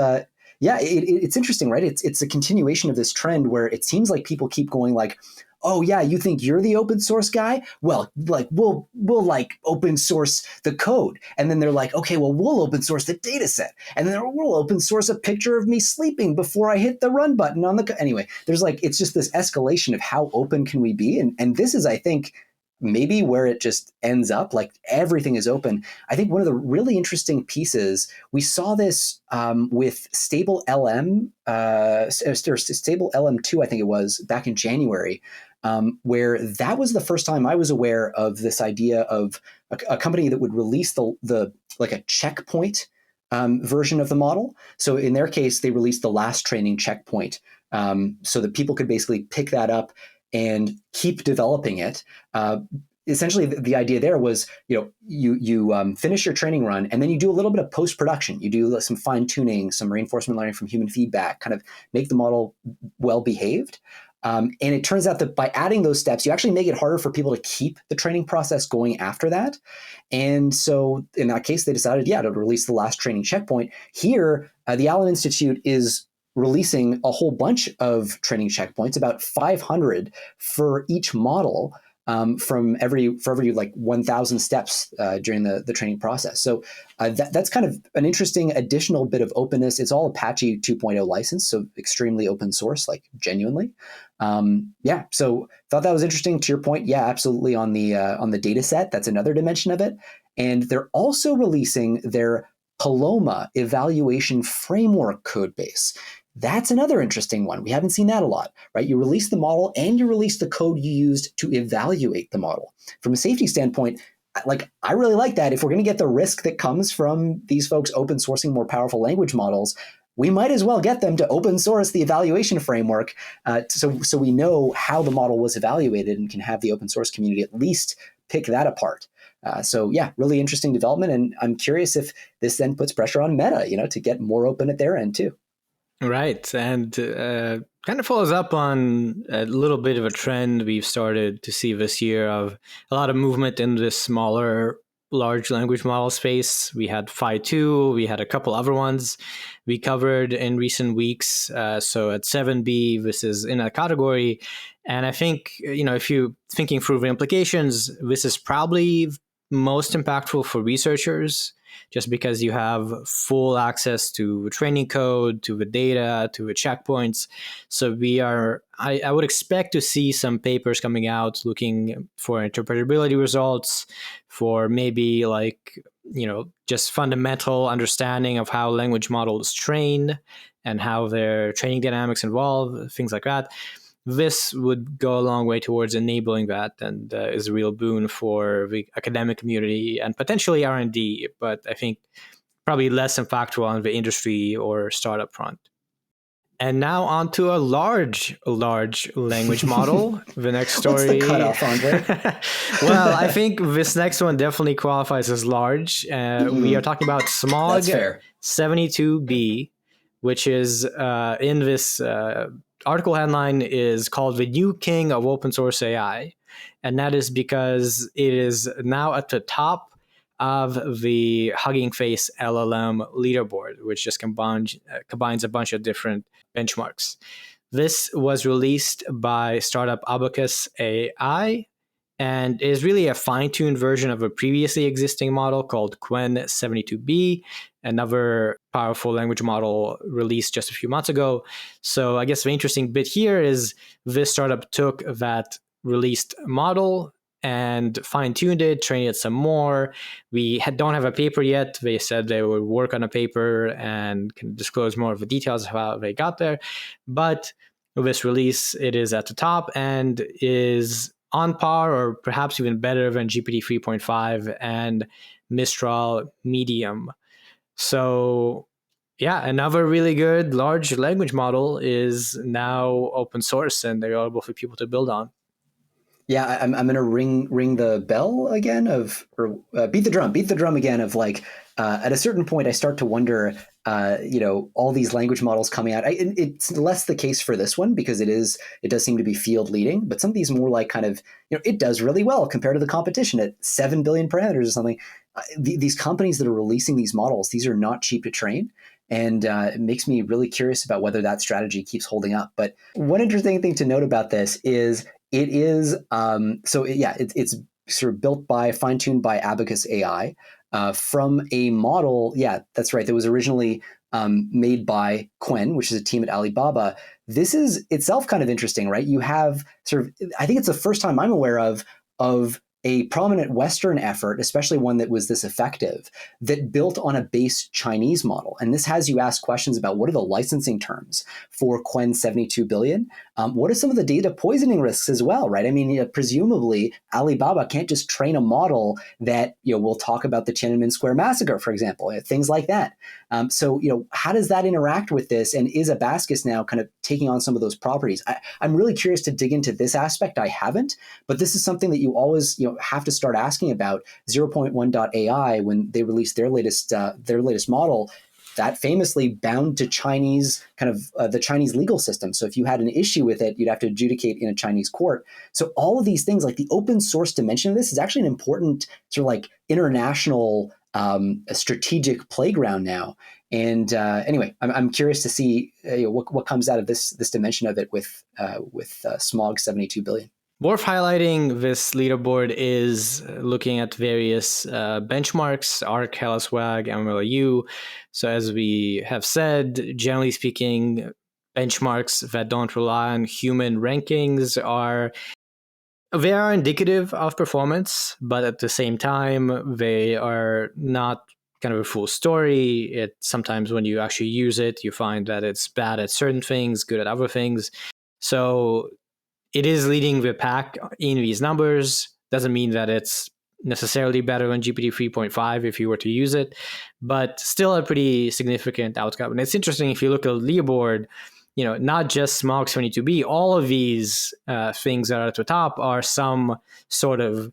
S2: it's interesting, right? It's a continuation of this trend where it seems like people keep going like, oh yeah, you think you're the open source guy? Well, like we'll like open source the code, and then they're like, okay, well we'll open source the data set, and then we'll open source a picture of me sleeping before I hit the run button on the anyway. There's like it's just this escalation of how open can we be, and this is, I think, maybe where it just ends up. Like everything is open. I think one of the really interesting pieces, we saw this with Stable LM, or Stable LM2, I think it was, back in January, where that was the first time I was aware of this idea of a company that would release the like a checkpoint version of the model. So in their case, they released the last training checkpoint so that people could basically pick that up and keep developing it. Essentially, the idea there was, you finish your training run, and then you do a little bit of post-production. You do some fine-tuning, some reinforcement learning from human feedback, kind of make the model well-behaved. And it turns out that by adding those steps, you actually make it harder for people to keep the training process going after that. And so in that case, they decided, to release the last training checkpoint. Here, the Allen Institute is releasing a whole bunch of training checkpoints, about 500 for each model, for every like 1,000 steps during the training process. So that's kind of an interesting additional bit of openness. It's all Apache 2.0 license, so extremely open source, like genuinely. So thought that was interesting. To your point, yeah, absolutely. On the data set, that's another dimension of it. And they're also releasing their Paloma evaluation framework code base. That's another interesting one. We haven't seen that a lot, right? You release the model and you release the code you used to evaluate the model. From a safety standpoint, I really like that. If we're going to get the risk that comes from these folks open sourcing more powerful language models, we might as well get them to open source the evaluation framework so we know how the model was evaluated and can have the open source community at least pick that apart. Really interesting development. And I'm curious if this then puts pressure on Meta, to get more open at their end too.
S1: Right. And kind of follows up on a little bit of a trend we've started to see this year of a lot of movement in this smaller large language model space. We had Phi 2, we had a couple other ones we covered in recent weeks. So at 7B, this is in a category. And I think, if you're thinking through the implications, this is probably most impactful for researchers, just because you have full access to training code, to the data, to the checkpoints. So I would expect to see some papers coming out looking for interpretability results, for maybe just fundamental understanding of how language models train and how their training dynamics involve, things like that. This would go a long way towards enabling that, and is a real boon for the academic community and potentially R&D, but I think probably less impactful on the industry or startup front. And now on to a large language model. The next story.
S2: What's the cutoff, Andrey?
S1: Well, I think this next one definitely qualifies as large. We are talking about Smaug-72B, which is in this article headline is called "The New King of Open Source AI." And that is because it is now at the top of the Hugging Face LLM leaderboard, which just combines a bunch of different benchmarks. This was released by startup Abacus AI and is really a fine-tuned version of a previously existing model called Qwen-72B, another powerful language model released just a few months ago. So I guess the interesting bit here is this startup took that released model and fine-tuned it, trained it some more. We don't have a paper yet. They said they would work on a paper and can disclose more of the details of how they got there. But with this release, it is at the top and is on par or perhaps even better than GPT 3.5 and Mistral Medium. So yeah, another really good large language model is now open source and available for people to build on.
S2: Yeah, I'm going to ring the bell again or beat the drum again of like, at a certain point, I start to wonder, all these language models coming out. It's less the case for this one because it does seem to be field leading, but some of these more like kind of, it does really well compared to the competition at 7 billion parameters or something. These companies that are releasing these models, these are not cheap to train. And it makes me really curious about whether that strategy keeps holding up. But one interesting thing to note about this is it is it's sort of built by, fine-tuned by Abacus AI from a model. Yeah, that's right. That was originally made by Qwen, which is a team at Alibaba. This is itself kind of interesting, right? You have sort of, I think it's the first time I'm aware of a prominent Western effort, especially one that was this effective, that built on a base Chinese model. And this has you ask questions about what are the licensing terms for Qwen 72 billion? What are some of the data poisoning risks as well, right? I mean, presumably Alibaba can't just train a model that, will talk about the Tiananmen Square massacre, for example, things like that. So, how does that interact with this? And is Abacus now kind of taking on some of those properties? I'm really curious to dig into this aspect. I haven't, but this is something that you always, have to start asking about. 0.1.ai, when they released their latest model, that famously bound to Chinese kind of the Chinese legal system. So if you had an issue with it, you'd have to adjudicate in a Chinese court. So all of these things, like the open source dimension of this, is actually an important sort of like international strategic playground now. And anyway, I'm curious to see what comes out of this dimension of it with Smaug-72 billion.
S1: Worth highlighting, this leaderboard is looking at various benchmarks, ARC, HelloSwag, MLU. So as we have said, generally speaking, benchmarks that don't rely on human rankings are indicative of performance, but at the same time, they are not kind of a full story. Sometimes when you actually use it, you find that it's bad at certain things, good at other things. So it is leading the pack in these numbers. Doesn't mean that it's necessarily better than GPT 3.5 if you were to use it, but still a pretty significant outcome. And it's interesting if you look at the leaderboard, not just Smaug-72B, all of these things that are at the top are some sort of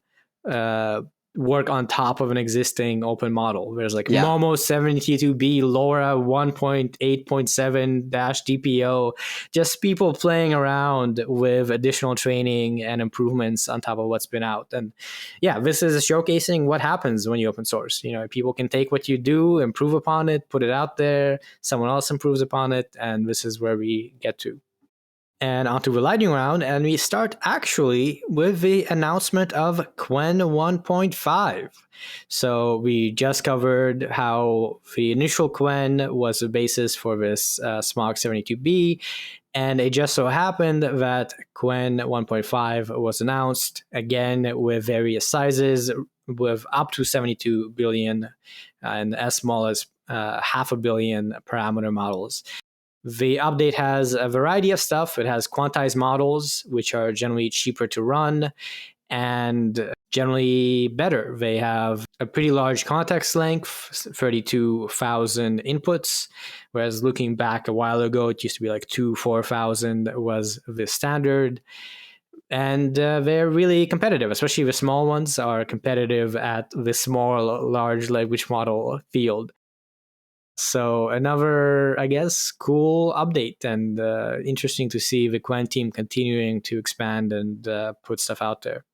S1: work on top of an existing open model. There's like Momo-72B, LoRa 1.8.7 DPO, just people playing around with additional training and improvements on top of what's been out. And yeah, this is showcasing what happens when you open source. People can take what you do, improve upon it, put it out there, someone else improves upon it, and this is where we get to. And onto the lightning round, and we start actually with the announcement of Qwen 1.5. So we just covered how the initial Qwen was the basis for this Smaug-72B, and it just so happened that Qwen 1.5 was announced, again with various sizes, with up to 72 billion and as small as 500 million parameter models. The update has a variety of stuff. It has quantized models, which are generally cheaper to run and generally better. They have a pretty large context length, 32,000 inputs, whereas looking back a while ago, it used to be like 4,000 was the standard. And they're really competitive, especially the small ones are competitive at the small, large language model field. So another, I guess, cool update, and interesting to see the Qwen team continuing to expand and put stuff out there.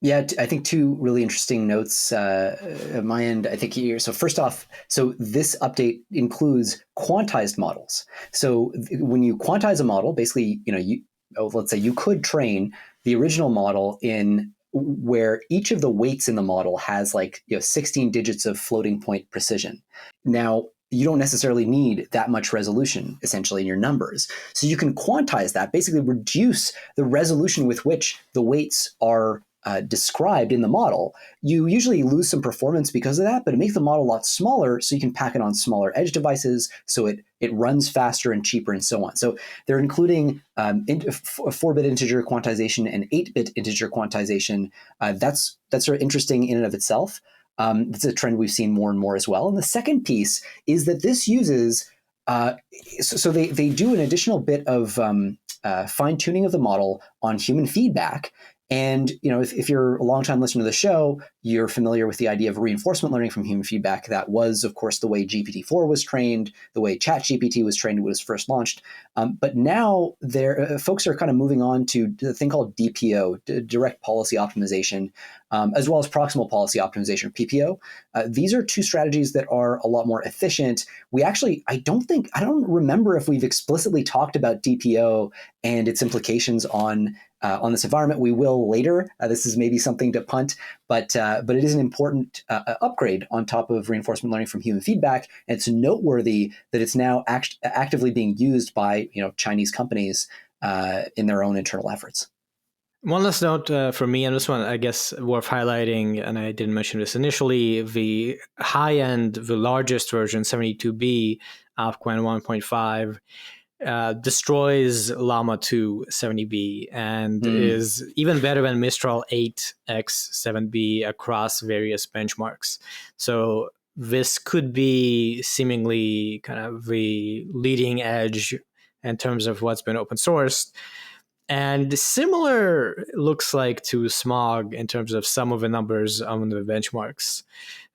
S2: Yeah, I think two really interesting notes at my end. I think here. So first off, so this update includes quantized models. So when you quantize a model, basically, let's say you could train the original model in where each of the weights in the model has 16 digits of floating point precision. Now, you don't necessarily need that much resolution essentially in your numbers. So you can quantize that, basically reduce the resolution with which the weights are described in the model. You usually lose some performance because of that, but it makes the model a lot smaller, so you can pack it on smaller edge devices, so it runs faster and cheaper and so on. So they're including 4-bit integer quantization and 8-bit integer quantization. That's sort of interesting in and of itself. It's a trend we've seen more and more as well. And the second piece is that this uses, so they do an additional bit of fine tuning of the model on human feedback. And if you're a longtime listener to the show, you're familiar with the idea of reinforcement learning from human feedback. That was, of course, the way GPT-4 was trained, the way ChatGPT was trained when it was first launched. But now folks are kind of moving on to the thing called DPO, direct policy optimization, as well as proximal policy optimization, PPO. These are two strategies that are a lot more efficient. We actually, I don't remember if we've explicitly talked about DPO and its implications on this environment. We will later. This is maybe something to punt, but it is an important upgrade on top of reinforcement learning from human feedback. And it's noteworthy that it's now actively being used by Chinese companies in their own internal efforts.
S1: One last note for me on this one, I guess worth highlighting, and I didn't mention this initially, the high-end, the largest version, 72B, Alpquan 1.5, destroys Llama 2 70B and is even better than Mistral 8X7B across various benchmarks. So this could be seemingly kind of the leading edge in terms of what's been open sourced. And similar looks like to Smog in terms of some of the numbers on the benchmarks,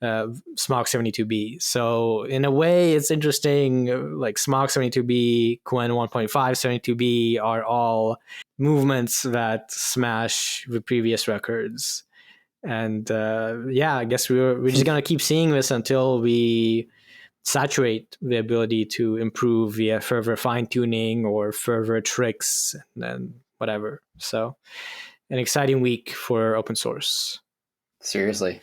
S1: Smaug-72B. So in a way, it's interesting, like Smaug-72B, Quen 1.5, 72B are all movements that smash the previous records. And I guess we're just going to keep seeing this until we saturate the ability to improve via further fine-tuning or further tricks and whatever. So an exciting week for open source.
S2: Seriously.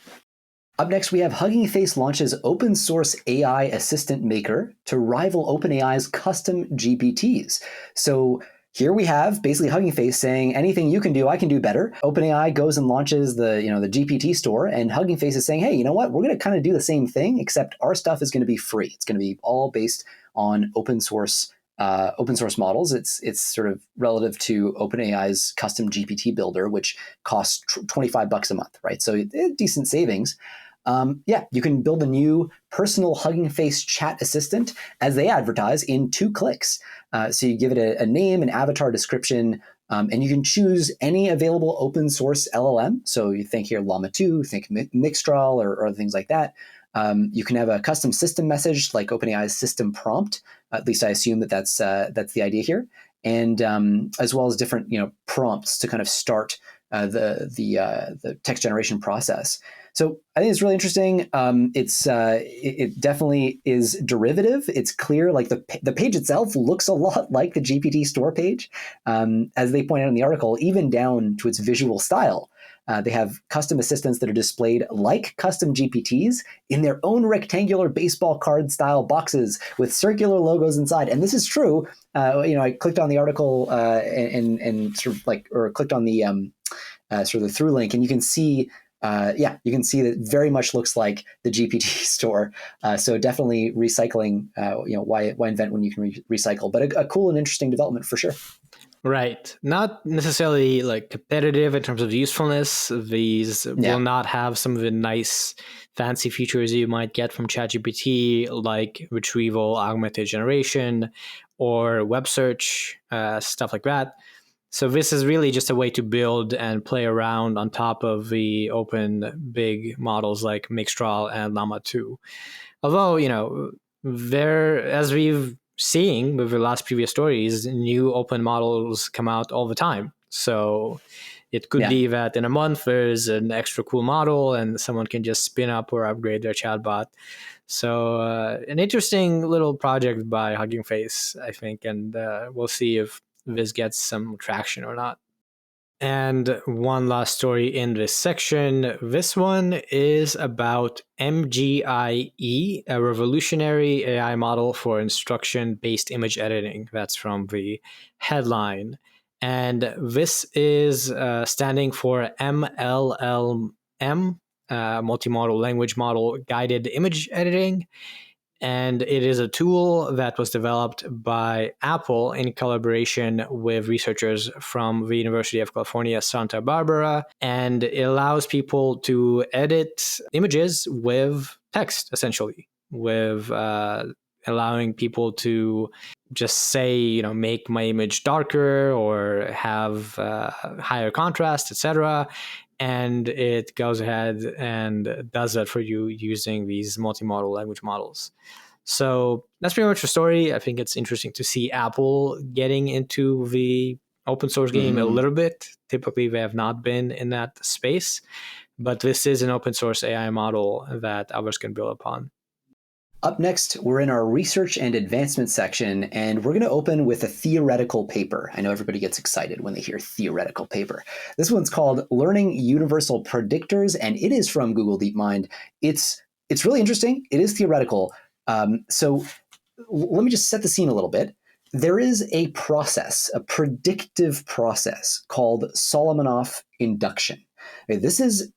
S2: Up next, we have Hugging Face launches open source AI assistant maker to rival OpenAI's custom GPTs. So here we have basically Hugging Face saying anything you can do, I can do better. OpenAI goes and launches the GPT store, and Hugging Face is saying, hey, you know what? We're going to kind of do the same thing, except our stuff is going to be free. It's going to be all based on open source models. It's sort of relative to OpenAI's custom GPT builder, which costs $25 a month, right? So decent savings. You can build a new personal Hugging Face chat assistant as they advertise in 2 clicks. So you give it a name, an avatar description, and you can choose any available open source LLM. So you think here Llama 2, think Mixtral or other things like that. You can have a custom system message like OpenAI's system prompt. At least I assume that's the idea here. And as well as different prompts to kind of start the text generation process. So I think it's really interesting. It definitely is derivative. It's clear, like the page itself looks a lot like the GPT store page, as they point out in the article, even down to its visual style. They have custom assistants that are displayed like custom GPTs in their own rectangular baseball card style boxes with circular logos inside. And this is true. I clicked on the article and sort of or clicked on the sort of the through link, and you can see. You can see that very much looks like the GPT store. So definitely recycling. Why invent when you can recycle? But a cool and interesting development for sure.
S1: Right. Not necessarily like competitive in terms of usefulness. These will not have some of the nice fancy features you might get from ChatGPT, like retrieval, augmented generation, or web search, stuff like that. So this is really just a way to build and play around on top of the open big models like Mixtral and Llama 2. Although, as we've seen with the last previous stories, new open models come out all the time. So it could be that in a month there's an extra cool model and someone can just spin up or upgrade their chatbot. So an interesting little project by Hugging Face, I think, and we'll see if this gets some traction or not. And one last story in this section. This one is about MGIE, a revolutionary AI model for instruction-based image editing. That's from the headline. And this is standing for MLLM, multimodal language model guided image editing. And it is a tool that was developed by Apple in collaboration with researchers from the University of California, Santa Barbara. And it allows people to edit images with text, essentially, with allowing people to just say, make my image darker or have higher contrast, etc. And it goes ahead and does that for you using these multimodal language models. So that's pretty much the story. I think it's interesting to see Apple getting into the open source game a little bit. Typically, they have not been in that space, but this is an open source AI model that others can build upon.
S2: Up next, we're in our research and advancement section, and we're going to open with a theoretical paper. I know everybody gets excited when they hear theoretical paper. This one's called Learning Universal Predictors, and it is from Google DeepMind. It's really interesting. It is theoretical. So let me just set the scene a little bit. There is a process, a predictive process called Solomonoff induction. Okay, this is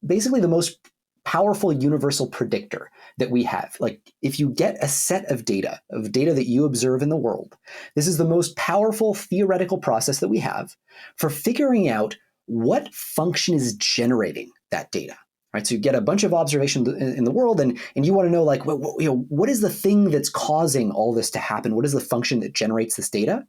S2: basically the most powerful universal predictor that we have. Like, if you get a set of data that you observe in the world, this is the most powerful theoretical process that we have for figuring out what function is generating that data. Right, so you get a bunch of observations in the world, and you want to know, like, what is the thing that's causing all this to happen? What is the function that generates this data?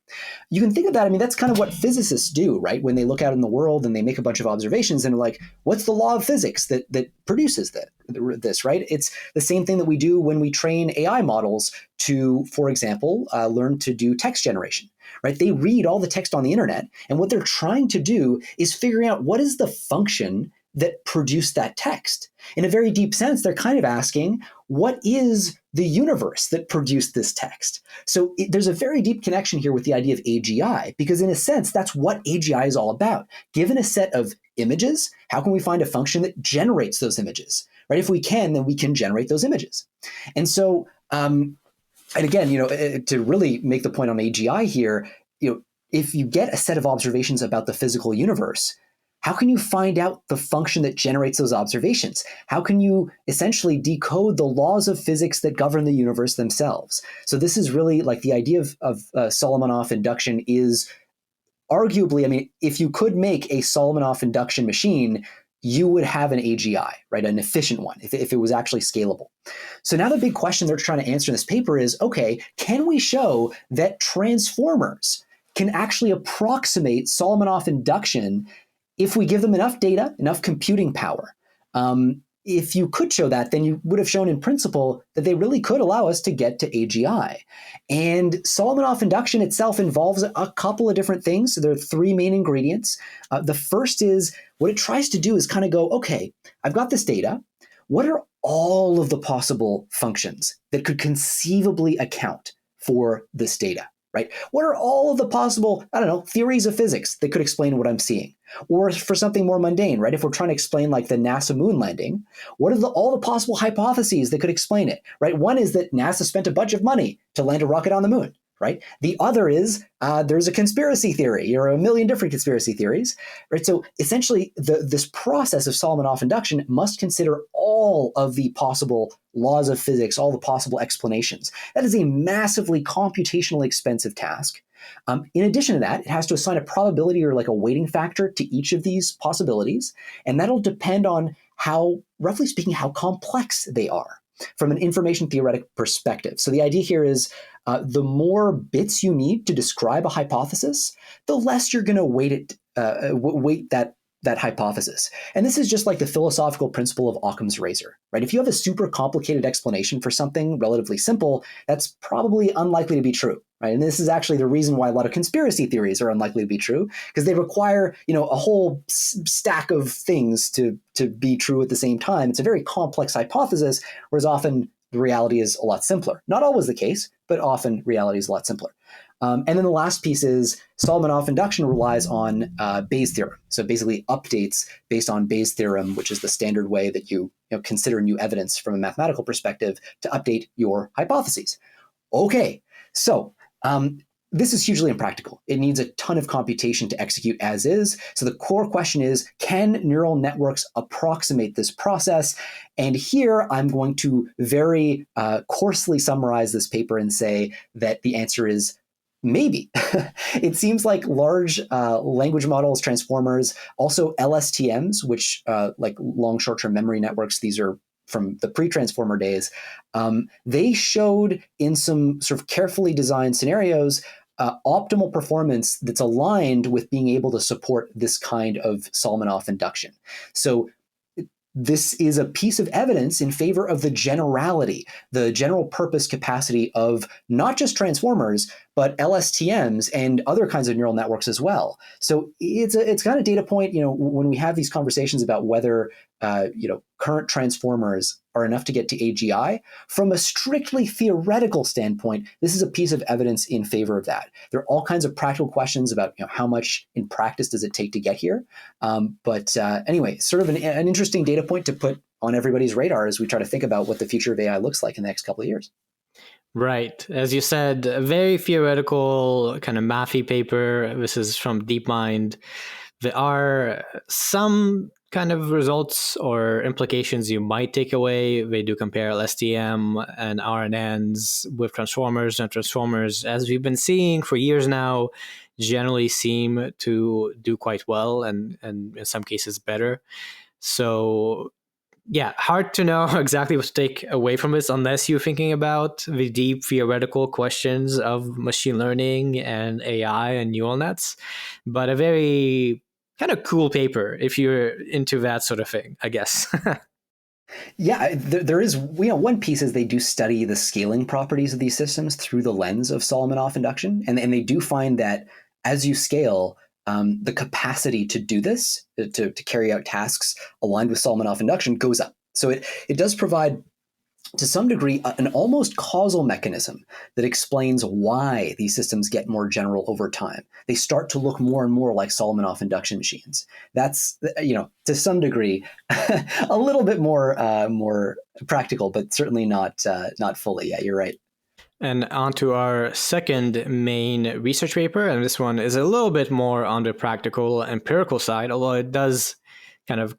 S2: You can think of that. I mean, that's kind of what physicists do, right? When they look out in the world and they make a bunch of observations, and they're like, what's the law of physics that produces this? Right? It's the same thing that we do when we train AI models to, for example, learn to do text generation. Right? They read all the text on the internet, and what they're trying to do is figuring out what is the function that produced that text. In a very deep sense, they're kind of asking, what is the universe that produced this text? So there's a very deep connection here with the idea of AGI, because in a sense, that's what AGI is all about. Given a set of images, how can we find a function that generates those images? Right? If we can, then we can generate those images. And so, and again, to really make the point on AGI here, if you get a set of observations about the physical universe, how can you find out the function that generates those observations? How can you essentially decode the laws of physics that govern the universe themselves? So this is really like the idea of Solomonoff induction is arguably, I mean, if you could make a Solomonoff induction machine, you would have an AGI, right? An efficient one, if it was actually scalable. So now the big question they're trying to answer in this paper is, okay, can we show that transformers can actually approximate Solomonoff induction if we give them enough data, enough computing power? If you could show that, then you would have shown in principle that they really could allow us to get to AGI. And Solomonoff induction itself involves a couple of different things. So there are three main ingredients. The first is, what it tries to do is kind of go, okay, I've got this data. What are all of the possible functions that could conceivably account for this data? Right? What are all of the possible, theories of physics that could explain what I'm seeing? Or for something more mundane, right? If we're trying to explain like the NASA moon landing, what are all the possible hypotheses that could explain it, right? One is that NASA spent a bunch of money to land a rocket on the moon, right? The other is there's a conspiracy theory or a million different conspiracy theories, right? So essentially this process of Solomonoff induction must consider all of the possible laws of physics, all the possible explanations. That is a massively computationally expensive task. In addition to that, it has to assign a probability or like a weighting factor to each of these possibilities. And that'll depend on how, roughly speaking, how complex they are from an information theoretic perspective. So the idea here is the more bits you need to describe a hypothesis, the less you're going to weight that hypothesis. And this is just like the philosophical principle of Occam's razor, right? If you have a super complicated explanation for something relatively simple, that's probably unlikely to be true, right? And this is actually the reason why a lot of conspiracy theories are unlikely to be true, because they require, a whole stack of things to be true at the same time. It's a very complex hypothesis, whereas often the reality is a lot simpler. Not always the case, but often reality is a lot simpler. And then the last piece is Solomon-Off induction relies on Bayes' theorem. So basically updates based on Bayes' theorem, which is the standard way that you consider new evidence from a mathematical perspective to update your hypotheses. Okay, so this is hugely impractical. It needs a ton of computation to execute as is. So the core question is, can neural networks approximate this process? And here I'm going to very coarsely summarize this paper and say that the answer is maybe. It seems like large language models, transformers, also LSTMs, which like long short-term memory networks, these are from the pre-transformer days, they showed in some sort of carefully designed scenarios optimal performance that's aligned with being able to support this kind of Solomon-Off induction. So this is a piece of evidence in favor of the generality, the general purpose capacity of not just transformers, but LSTMs and other kinds of neural networks as well. So it's kind of data point, when we have these conversations about whether current transformers are enough to get to AGI, from a strictly theoretical standpoint, this is a piece of evidence in favor of that. There are all kinds of practical questions about how much in practice does it take to get here. But anyway, sort of an interesting data point to put on everybody's radar as we try to think about what the future of AI looks like in the next couple of years.
S1: Right. As you said, a very theoretical kind of mathy paper. This is from DeepMind. There are some kind of results or implications you might take away. They do compare LSTM and RNNs with transformers, and transformers, as we've been seeing for years now, generally seem to do quite well and in some cases better. So yeah, hard to know exactly what to take away from this unless you're thinking about the deep theoretical questions of machine learning and AI and neural nets. But a very kind of cool paper if you're into that sort of thing, I guess.
S2: Yeah, there is, one piece is they do study the scaling properties of these systems through the lens of Solomon-Off induction. And they do find that as you scale, the capacity to do this, to carry out tasks aligned with Solomon-Off induction goes up. So it does provide, to some degree, an almost causal mechanism that explains why these systems get more general over time. They start to look more and more like Solomon-Off induction machines. That's, to some degree, a little bit more practical, but certainly not fully. Yeah, you're right.
S1: And on to our second main research paper, and this one is a little bit more on the practical empirical side, although it does kind of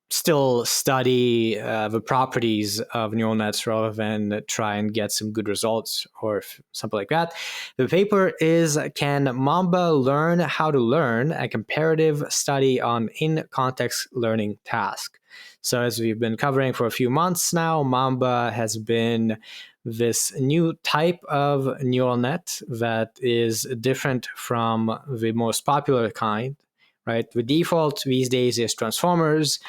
S1: still study the properties of neural nets rather than try and get some good results or something like that. The paper is Can Mamba Learn How to Learn? A comparative study on in-context learning task. So as we've been covering for a few months now, Mamba has been this new type of neural net that is different from the most popular kind, right? The default these days is transformers.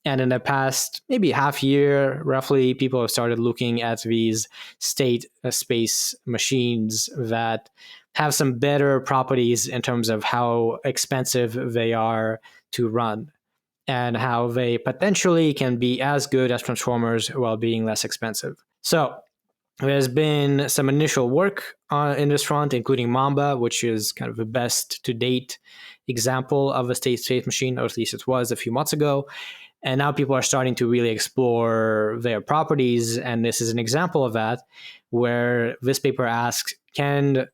S1: And in the past, maybe half year, roughly, people have started looking at these state space machines that have some better properties in terms of how expensive they are to run and how they potentially can be as good as transformers while being less expensive. So there's been some initial work in this front, including Mamba, which is kind of the best to date example of a state space machine, or at least it was a few months ago. And now people are starting to really explore their properties. And this is an example of that, where this paper asks, can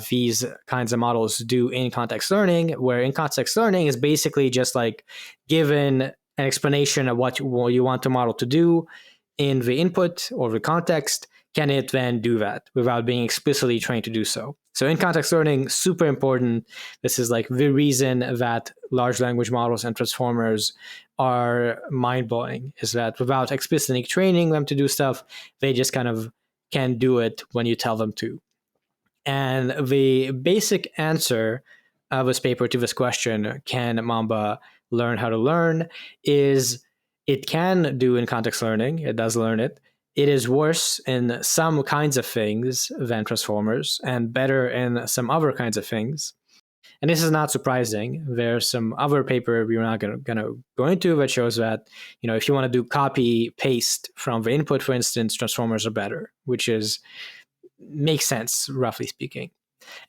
S1: these kinds of models do in-context learning, where in-context learning is basically just like given an explanation of what you want the model to do in the input or the context, can it then do that without being explicitly trained to do so? So in-context learning, super important. This is like the reason that large language models and transformers are mind-blowing, is that without explicitly training them to do stuff, they just kind of can do it when you tell them to. And the basic answer of this paper to this question, can Mamba learn how to learn, is it can do in-context learning. It does learn it. It is worse in some kinds of things than transformers and better in some other kinds of things. And this is not surprising. There's some other paper we're not going to go into that shows that, if you want to do copy paste from the input, for instance, transformers are better, which makes sense, roughly speaking.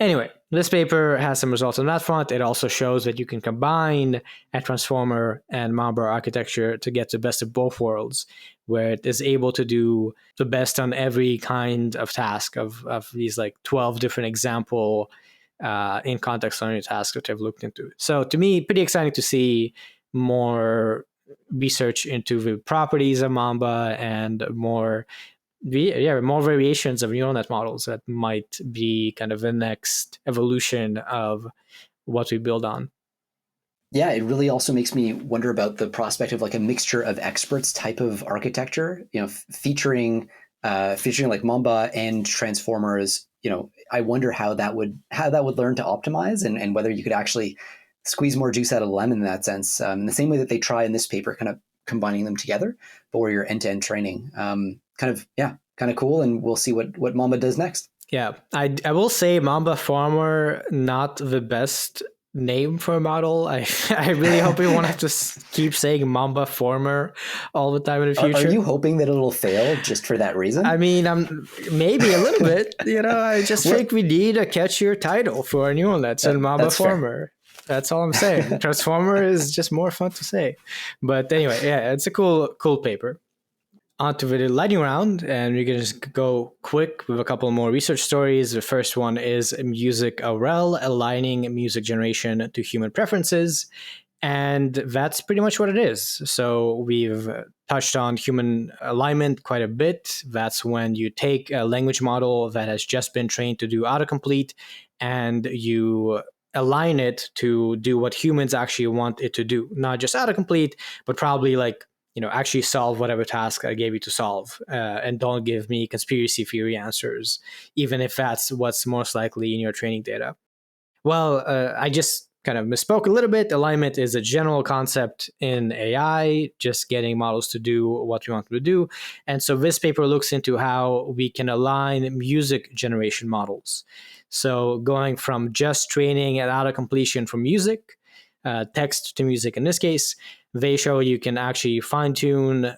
S1: Anyway, this paper has some results on that front. It also shows that you can combine a transformer and Mamba architecture to get the best of both worlds, where it is able to do the best on every kind of task of these like 12 different example in context learning tasks that I've looked into. So to me, pretty exciting to see more research into the properties of Mamba and more variations of neural net models that might be kind of the next evolution of what we build on.
S2: Yeah, it really also makes me wonder about the prospect of like a mixture of experts type of architecture, featuring like Mamba and transformers. I wonder how that would learn to optimize, and whether you could actually squeeze more juice out of the lemon in that sense. In the same way that they try in this paper, kind of combining them together for your end-to-end training. Kind of cool, and we'll see what Mamba does next.
S1: Yeah, I will say Mamba Farmer, not the best name for a model. I really hope we won't have to keep saying Mamba Former all the time in the future.
S2: Are you hoping that it'll fail just for that reason?
S1: I mean, maybe a little bit. I just think we need a catchier title for our neural nets than Mamba Former. That's all I'm saying. Transformer is just more fun to say. But anyway, yeah, it's a cool paper. On to the lightning round, and we're going to just go quick with a couple more research stories. The first one is Music.A aligning music generation to human preferences. And that's pretty much what it is. So we've touched on human alignment quite a bit. That's when you take a language model that has just been trained to do autocomplete and you align it to do what humans actually want it to do. Not just autocomplete, but probably like actually solve whatever task I gave you to solve, and don't give me conspiracy theory answers, even if that's what's most likely in your training data. Well, I just kind of misspoke a little bit. Alignment is a general concept in AI, just getting models to do what we want them to do. And so this paper looks into how we can align music generation models. So going from just training and autocompletion from music, text to music in this case, they show you can actually fine-tune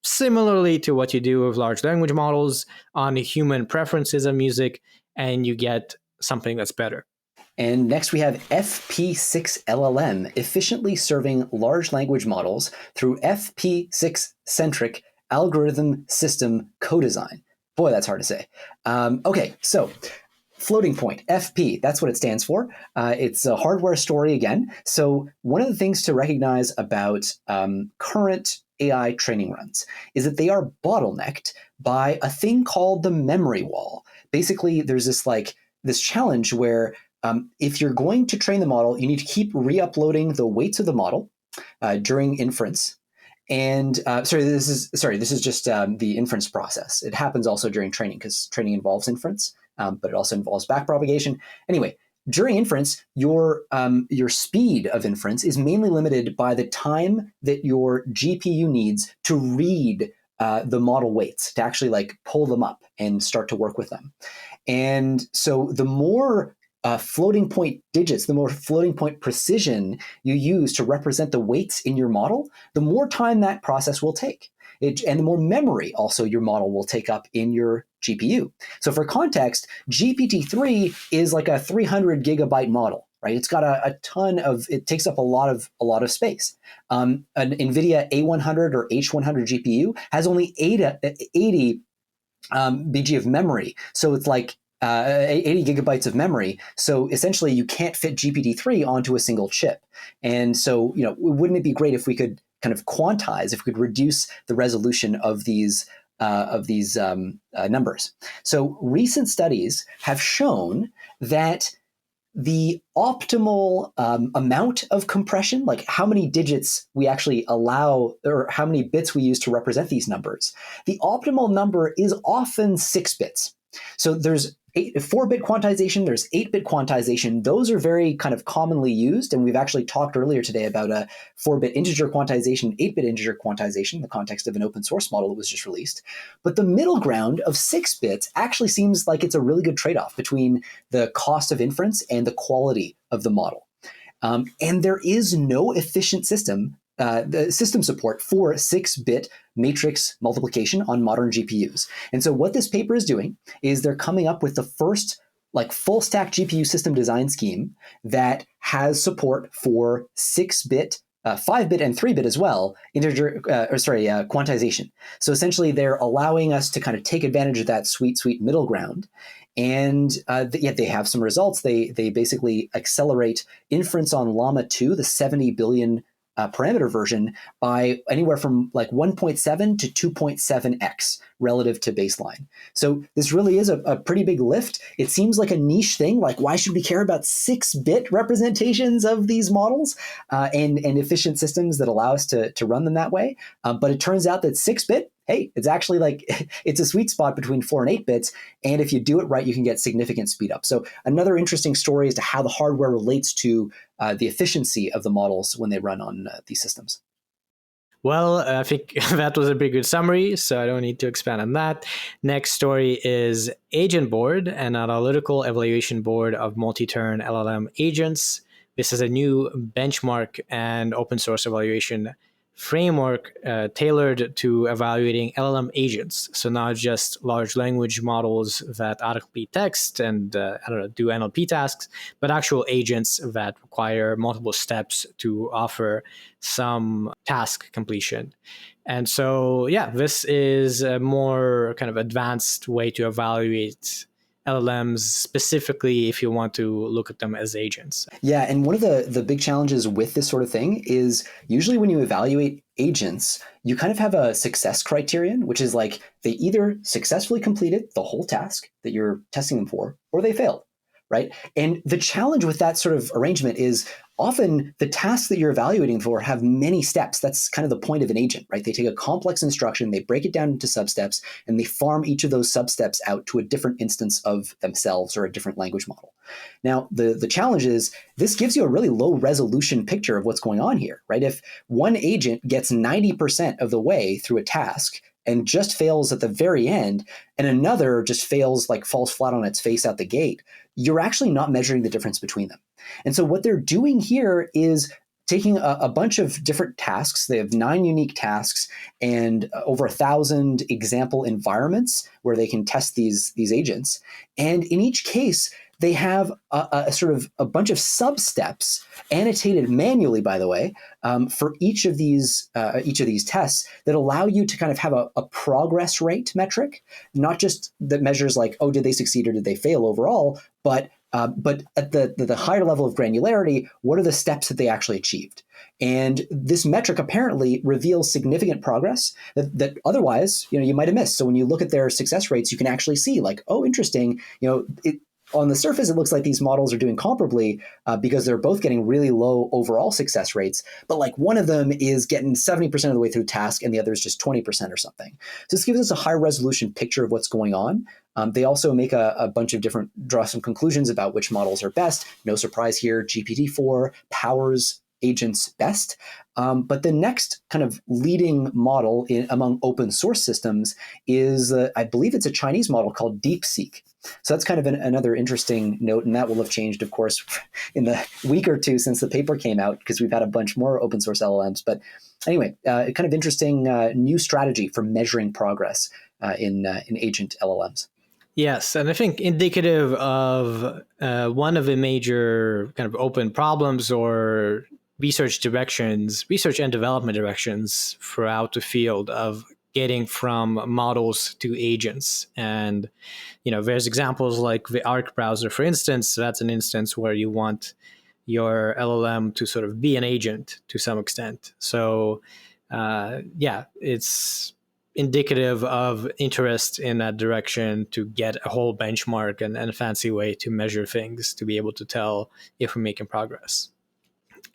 S1: similarly to what you do with large language models on human preferences of music, and you get something that's better.
S2: And next we have FP6 LLM, efficiently serving large language models through FP6-centric algorithm system co-design. Boy, that's hard to say. Okay, so floating point, FP, that's what it stands for. It's a hardware story again. So one of the things to recognize about current AI training runs is that they are bottlenecked by a thing called the memory wall. Basically, there's this challenge where if you're going to train the model, you need to keep re-uploading the weights of the model during inference. And this is just the inference process. It happens also during training because training involves inference. But it also involves backpropagation. Anyway, during inference, your speed of inference is mainly limited by the time that your GPU needs to read the model weights, to actually pull them up and start to work with them. And so the more floating point digits, the more floating point precision you use to represent the weights in your model, the more time that process will take. And the more memory also your model will take up in your GPU. So for context, GPT-3 is like a 300 gigabyte model, right? It's got a ton of, it takes up a lot of space. An Nvidia A100 or H100 GPU has only 80 BG of memory. So it's like 80 gigabytes of memory. So essentially you can't fit GPT-3 onto a single chip. And so, wouldn't it be great if we could kind of quantize, if we could reduce the resolution of these numbers? So recent studies have shown that the optimal amount of compression, like how many digits we actually allow or how many bits we use to represent these numbers, the optimal number is often 6 bits. So there's 4-bit quantization, there's 8-bit quantization. Those are very kind of commonly used, and we've actually talked earlier today about a 4-bit integer quantization, 8-bit integer quantization in the context of an open source model that was just released. But the middle ground of 6 bits actually seems like it's a really good trade-off between the cost of inference and the quality of the model. And there is no efficient system, the system support for 6-bit matrix multiplication on modern GPUs. And so what this paper is doing is they're coming up with the first like full stack GPU system design scheme that has support for 6-bit, 5-bit, and 3-bit as well, quantization. So essentially, they're allowing us to kind of take advantage of that sweet middle ground. And yet they have some results. They basically accelerate inference on Llama 2, the 70 billion parameter version, by anywhere from like 1.7 to 2.7x relative to baseline. So this really is a pretty big lift. It seems like a niche thing. Like, why should we care about 6-bit representations of these models and efficient systems that allow us to run them that way? But it turns out that 6-bit, hey, it's actually like, it's a sweet spot between 4 and 8 bits. And if you do it right, you can get significant speed up. So another interesting story as to how the hardware relates to the efficiency of the models when they run on these systems.
S1: Well, I think that was a pretty good summary, so I don't need to expand on that. Next story is Agent Board, an analytical evaluation board of multi-turn LLM agents. This is a new benchmark and open source evaluation framework tailored to evaluating LLM agents. So not just large language models that autocomplete text and do NLP tasks, but actual agents that require multiple steps to offer some task completion. And so, yeah, this is a more kind of advanced way to evaluate LLMs, specifically if you want to look at them as agents.
S2: Yeah, and one of the big challenges with this sort of thing is usually when you evaluate agents, you kind of have a success criterion, which is like they either successfully completed the whole task that you're testing them for, or they failed, right? And the challenge with that sort of arrangement is often the tasks that you're evaluating for have many steps. That's kind of the point of an agent, right? They take a complex instruction, they break it down into substeps, and they farm each of those substeps out to a different instance of themselves or a different language model. Now, the challenge is this gives you a really low resolution picture of what's going on here, right? If one agent gets 90% of the way through a task and just fails at the very end, and another just fails, like falls flat on its face out the gate, you're actually not measuring the difference between them. And so what they're doing here is taking a bunch of different tasks. They have 9 unique tasks and over 1,000 example environments where they can test these agents. And in each case, they have a sort of a bunch of sub-steps annotated manually, by the way, for each of these tests that allow you to kind of have a progress rate metric, not just that measures like, oh, did they succeed or did they fail overall, but at the higher level of granularity, what are the steps that they actually achieved? And this metric apparently reveals significant progress that otherwise, you might have missed. So when you look at their success rates, you can actually see like, oh, interesting, on the surface, it looks like these models are doing comparably because they're both getting really low overall success rates. But like one of them is getting 70% of the way through the task and the other is just 20% or something. So this gives us a high resolution picture of what's going on. They also make a bunch of draw some conclusions about which models are best. No surprise here, GPT-4 powers agents best. But the next kind of leading model among open source systems is, I believe it's a Chinese model called DeepSeek. So that's kind of another interesting note, and that will have changed, of course, in the week or two since the paper came out, because we've had a bunch more open source LLMs. But anyway, kind of interesting new strategy for measuring progress in agent LLMs.
S1: Yes, and I think indicative of one of the major kind of open problems or research and development directions throughout the field of getting from models to agents. And, there's examples like the Arc browser, for instance. That's an instance where you want your LLM to sort of be an agent to some extent. So, it's indicative of interest in that direction to get a whole benchmark and a fancy way to measure things to be able to tell if we're making progress.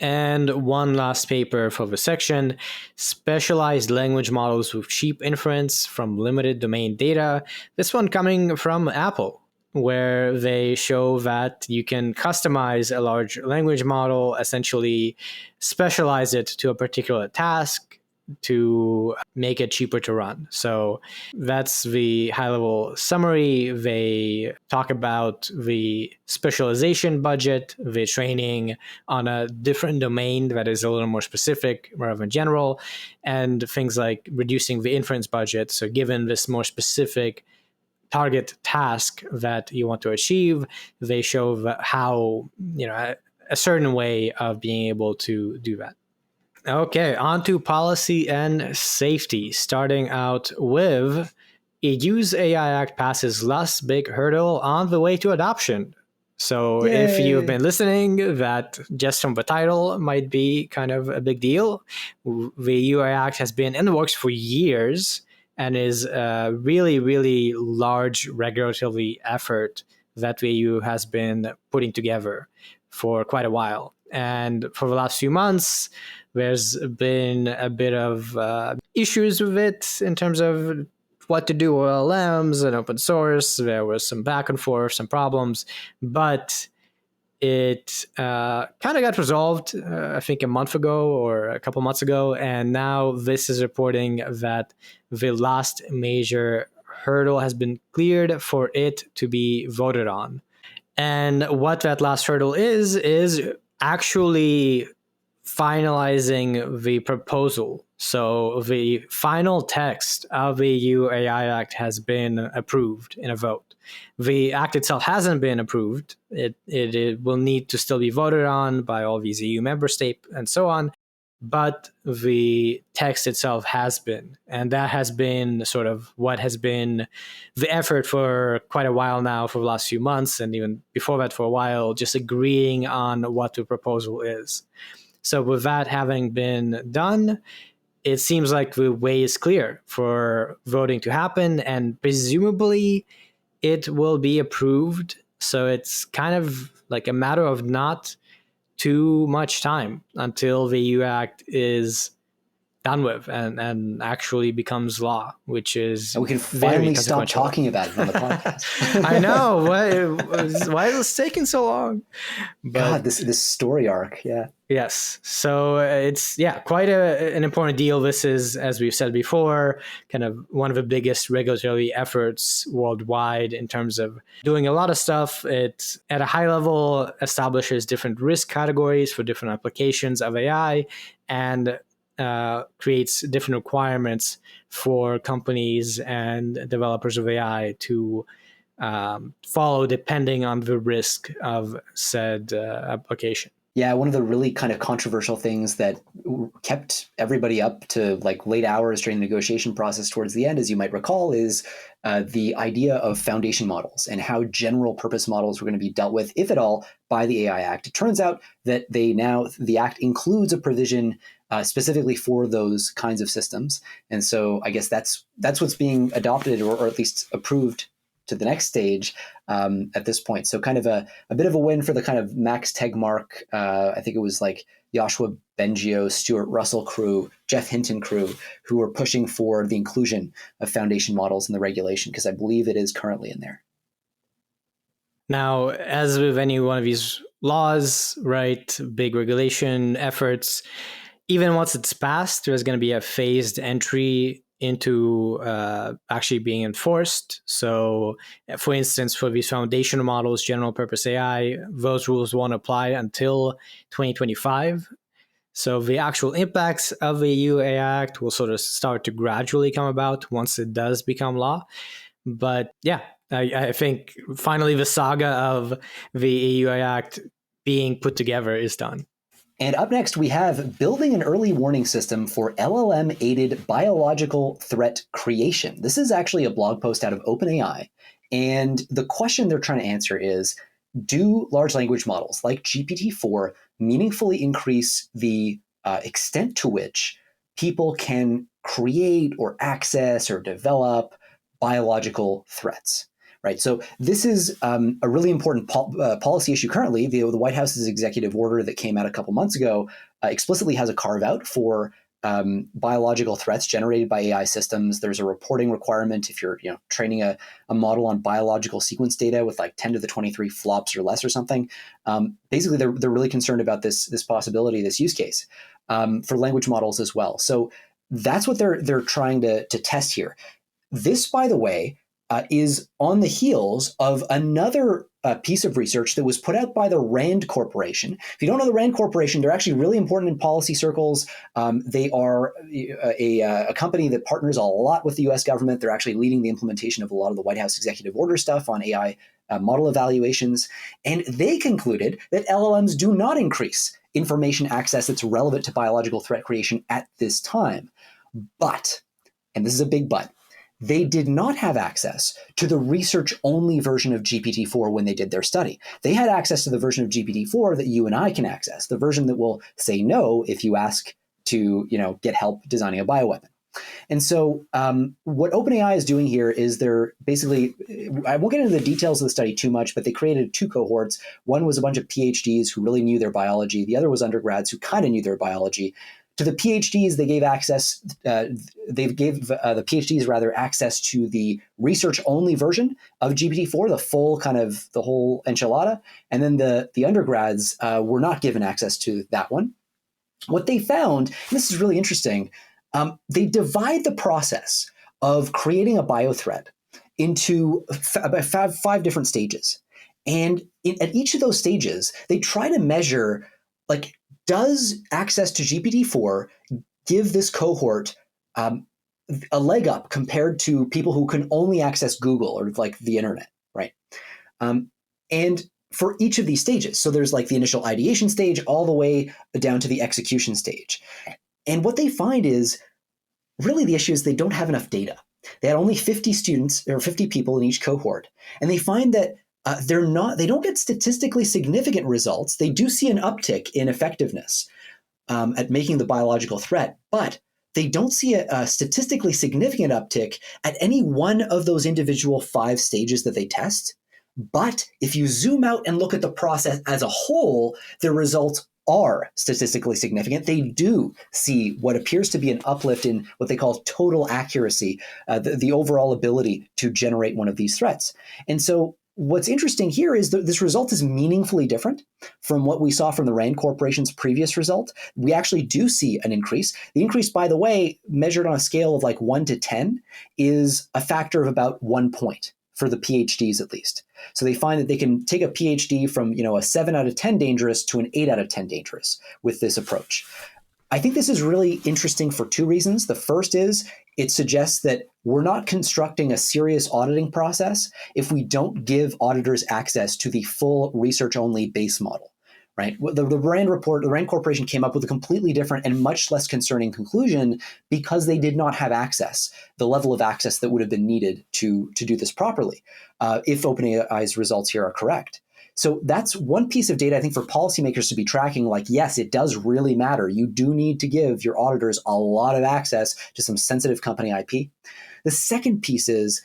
S1: And one last paper for the section, specialized language models with cheap inference from limited domain data. This one coming from Apple, where they show that you can customize a large language model, essentially specialize it to a particular task to make it cheaper to run. So that's the high-level summary. They talk about the specialization budget, the training on a different domain that is a little more specific rather than general, and things like reducing the inference budget. So given this more specific target task that you want to achieve, they show how, a certain way of being able to do that. Okay, on to policy and safety. Starting out with EU's AI Act passes last big hurdle on the way to adoption. So if you've been listening, that just from the title might be kind of a big deal. The EU AI Act has been in the works for years and is a really, really large regulatory effort that the EU has been putting together for quite a while. And for the last few months, there's been a bit of issues with it in terms of what to do with LLMs and open source. There was some back and forth, some problems, but it kind of got resolved, I think, a month ago or a couple months ago. And now this is reporting that the last major hurdle has been cleared for it to be voted on. And what that last hurdle is actually finalizing the proposal. So the final text of the EU AI Act has been approved in a vote. The act itself hasn't been approved. It will need to still be voted on by all these EU member states and so on. But the text itself has been, and that has been sort of what has been the effort for quite a while now, for the last few months, and even before that for a while, just agreeing on what the proposal is. So with that having been done, it seems like the way is clear for voting to happen, and presumably it will be approved. So it's kind of like a matter of not too much time until the EU Act is done with and actually becomes law, which is
S2: and we can finally stop talking about it on the podcast.
S1: I know. Why is this taking so long?
S2: But, God, this story arc, yeah.
S1: Yes. So it's, quite an important deal. This is, as we've said before, kind of one of the biggest regulatory efforts worldwide in terms of doing a lot of stuff. It, at a high level, establishes different risk categories for different applications of AI and creates different requirements for companies and developers of AI to follow depending on the risk of said application.
S2: Yeah, one of the really kind of controversial things that kept everybody up to like late hours during the negotiation process towards the end, as you might recall, is the idea of foundation models and how general purpose models were going to be dealt with, if at all, by the AI Act. It turns out that the Act includes a provision specifically for those kinds of systems. And so I guess that's what's being adopted or at least approved to the next stage at this point. So kind of a bit of a win for the kind of Max Tegmark, I think it was like Joshua Bengio, Stuart Russell crew, Jeff Hinton crew, who were pushing for the inclusion of foundation models in the regulation, because I believe it is currently in there.
S1: Now, as with any one of these laws, right, big regulation efforts, even once it's passed, there's going to be a phased entry into actually being enforced. So, for instance, for these foundational models, general purpose AI, those rules won't apply until 2025. So the actual impacts of the EU AI Act will sort of start to gradually come about once it does become law. But yeah, I think finally the saga of the EU AI Act being put together is done.
S2: And up next, we have building an early warning system for LLM-aided biological threat creation. This is actually a blog post out of OpenAI. And the question they're trying to answer is, do large language models like GPT-4 meaningfully increase the extent to which people can create or access or develop biological threats? Right. So this is a really important policy issue currently. The White House's executive order that came out a couple months ago explicitly has a carve out for biological threats generated by AI systems. There's a reporting requirement if you're training a model on biological sequence data with like 10 to the 23 flops or less or something. Basically, they're really concerned about this possibility, this use case for language models as well. So that's what they're trying to test here. This, by the way, is on the heels of another piece of research that was put out by the Rand Corporation. If you don't know the Rand Corporation, they're actually really important in policy circles. They are a company that partners a lot with the US government. They're actually leading the implementation of a lot of the White House executive order stuff on AI model evaluations. And they concluded that LLMs do not increase information access that's relevant to biological threat creation at this time. But, and this is a big but, they did not have access to the research-only version of GPT-4 when they did their study. They had access to the version of GPT-4 that you and I can access, the version that will say no if you ask to, get help designing a bioweapon. And so what OpenAI is doing here is they're basically, I won't get into the details of the study too much, but they created 2 cohorts. One was a bunch of PhDs who really knew their biology. The other was undergrads who kind of knew their biology. To the PhDs, they gave access. The PhDs rather access to the research-only version of GPT-4, the whole enchilada, and then the undergrads were not given access to that one. What they found, and this is really interesting, they divide the process of creating a biothread into about five different stages, and at each of those stages, they try to measure does access to GPT-4 give this cohort a leg up compared to people who can only access Google or the internet, right? And for each of these stages, so there's the initial ideation stage all the way down to the execution stage. And what they find is really the issue is they don't have enough data. They had only 50 students or 50 people in each cohort, and they find that they don't get statistically significant results. They do see an uptick in effectiveness at making the biological threat, but they don't see a statistically significant uptick at any one of those individual 5 stages that they test. But if you zoom out and look at the process as a whole, the results are statistically significant. They do see what appears to be an uplift in what they call total accuracy, the overall ability to generate one of these threats. And so what's interesting here is that this result is meaningfully different from what we saw from the Rand Corporation's previous result. We actually do see an increase. The increase, by the way, measured on a scale of 1 to 10, is a factor of about 1 point for the PhDs at least. So they find that they can take a PhD from a 7 out of 10 dangerous to an 8 out of 10 dangerous with this approach. I think this is really interesting for 2 reasons. The first is it suggests that we're not constructing a serious auditing process if we don't give auditors access to the full research-only base model, right? The Rand Corporation came up with a completely different and much less concerning conclusion because they did not have access, the level of access that would have been needed to do this properly, if OpenAI's results here are correct. So that's one piece of data I think for policymakers to be tracking, yes, it does really matter. You do need to give your auditors a lot of access to some sensitive company IP. The second piece is,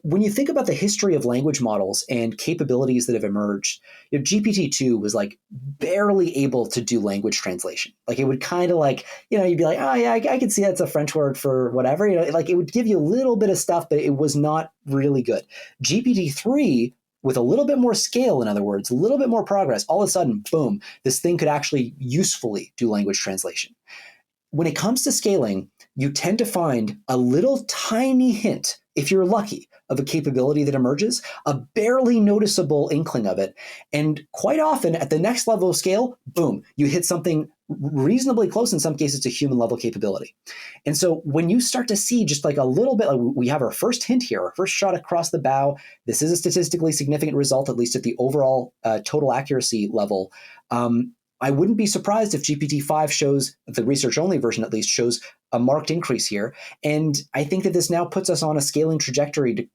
S2: when you think about the history of language models and capabilities that have emerged, GPT-2 was barely able to do language translation. It would kind of you'd be oh yeah, I can see that's a French word for whatever. It would give you a little bit of stuff, but it was not really good. GPT-3, with a little bit more scale, in other words, a little bit more progress, all of a sudden, boom, this thing could actually usefully do language translation. When it comes to scaling, you tend to find a little tiny hint, if you're lucky, of a capability that emerges, a barely noticeable inkling of it. And quite often at the next level of scale, boom, you hit something reasonably close in some cases to human level capability. And so when you start to see just a little bit, we have our first hint here, our first shot across the bow, this is a statistically significant result, at least at the overall total accuracy level. I wouldn't be surprised if GPT-5 shows, the research-only version at least, shows a marked increase here. And I think that this now puts us on a scaling trajectory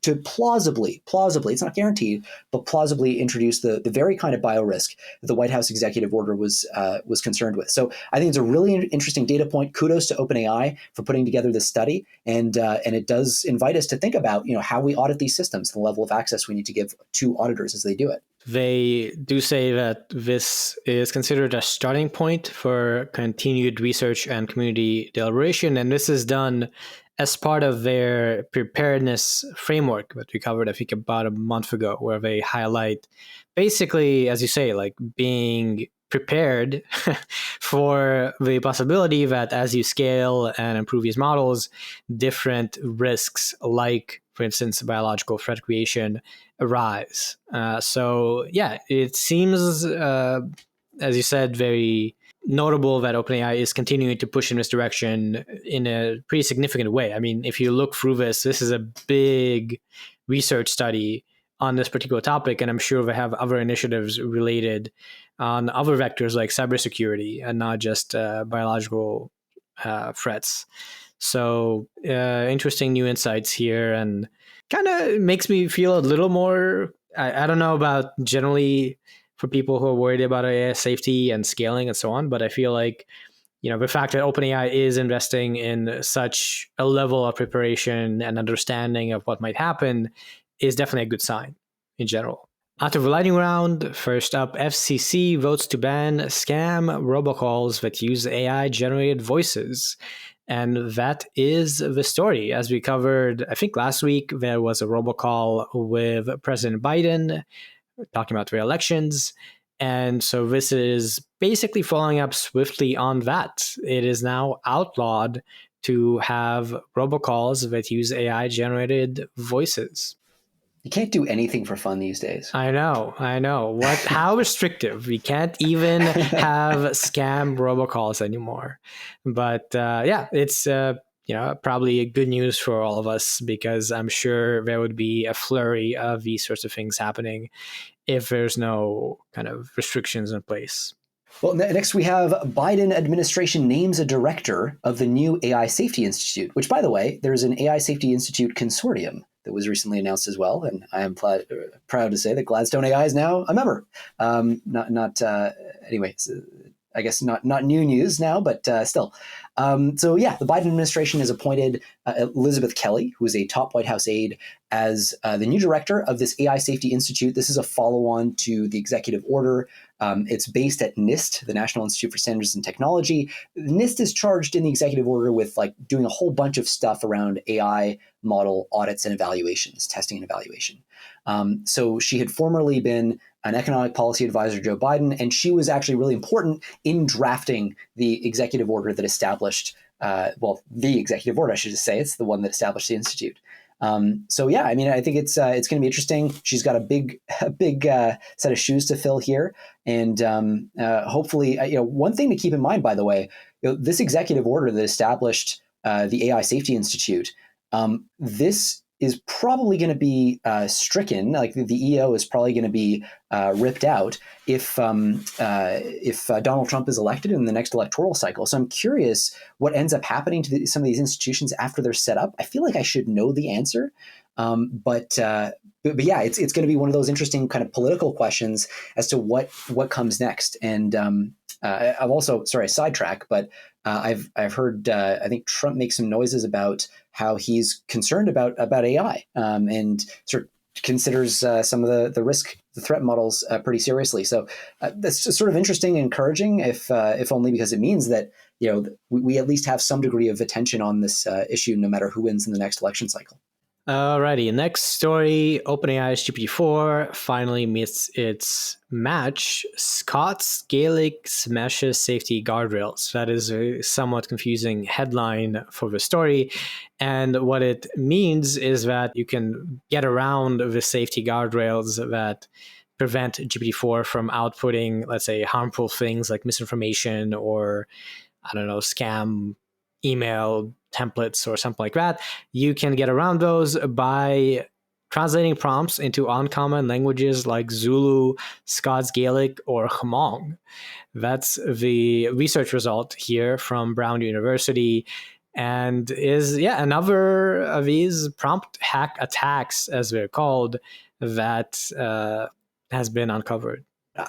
S2: to plausibly, it's not guaranteed, but plausibly introduce the very kind of biorisk that the White House executive order was concerned with. So I think it's a really interesting data point. Kudos to OpenAI for putting together this study, and it does invite us to think about how we audit these systems, the level of access we need to give to auditors as they do it.
S1: They do say that this is considered a starting point for continued research and community deliberation, and this is done as part of their preparedness framework that we covered, I think, about a month ago, where they highlight basically, as you say, being prepared for the possibility that as you scale and improve these models, different risks, for instance, biological threat creation, arise. So yeah, it seems, as you said, very notable that OpenAI is continuing to push in this direction in a pretty significant way. I mean, if you look through this is a big research study on this particular topic, and I'm sure they have other initiatives related on other vectors like cybersecurity and not just biological threats. So interesting new insights here, and kind of makes me feel a little more, I don't know about generally for people who are worried about AI safety and scaling and so on, but I feel like, the fact that OpenAI is investing in such a level of preparation and understanding of what might happen is definitely a good sign in general. After the lightning round, first up, FCC votes to ban scam robocalls that use AI-generated voices. And that is the story. As we covered, I think last week, there was a robocall with President Biden talking about the elections. And so this is basically following up swiftly on that. It is now outlawed to have robocalls that use AI-generated voices.
S2: You can't do anything for fun these days.
S1: I know. How restrictive. We can't even have scam robocalls anymore. But it's probably good news for all of us, because I'm sure there would be a flurry of these sorts of things happening if there's no kind of restrictions in place.
S2: Well, next we have Biden administration names a director of the new AI Safety Institute, which, by the way, there's an AI Safety Institute consortium that was recently announced as well. And I am proud to say that Gladstone AI is now a member. Anyway, I guess not new news now, but still. The Biden administration has appointed Elizabeth Kelly, who is a top White House aide, as the new director of this AI Safety Institute. This is a follow-on to the executive order. It's based at NIST, the National Institute for Standards and Technology. NIST is charged in the executive order with doing a whole bunch of stuff around AI model audits and evaluations, testing and evaluation. So she had formerly been an economic policy advisor to Joe Biden, and she was actually really important in drafting the executive order that established, the executive order, I should just say. It's the one that established the institute. I think it's going to be interesting. She's got a big set of shoes to fill here, and hopefully, one thing to keep in mind, by the way, this executive order that established the AI Safety Institute, this is probably going to be stricken. Like the EO is probably going to be ripped out if Donald Trump is elected in the next electoral cycle. So I'm curious what ends up happening to some of these institutions after they're set up. I feel like I should know the answer, but yeah, it's going to be one of those interesting kind of political questions as to what comes next. And I've also, sidetrack, but I've heard I think Trump make some noises about how he's concerned about AI and sort of considers some of the threat models pretty seriously. So that's just sort of interesting and encouraging, if only because it means that we at least have some degree of attention on this issue, no matter who wins in the next election cycle.
S1: Alrighty, next story, OpenAI's GPT-4 finally meets its match. Scots Gaelic smashes safety guardrails. That is a somewhat confusing headline for the story. And what it means is that you can get around the safety guardrails that prevent GPT-4 from outputting, let's say, harmful things like misinformation or, scam email templates or something like that. You can get around those by translating prompts into uncommon languages like Zulu, Scots Gaelic, or Hmong. That's the research result here from Brown University, and is another of these prompt hack attacks, as they're called, that has been uncovered.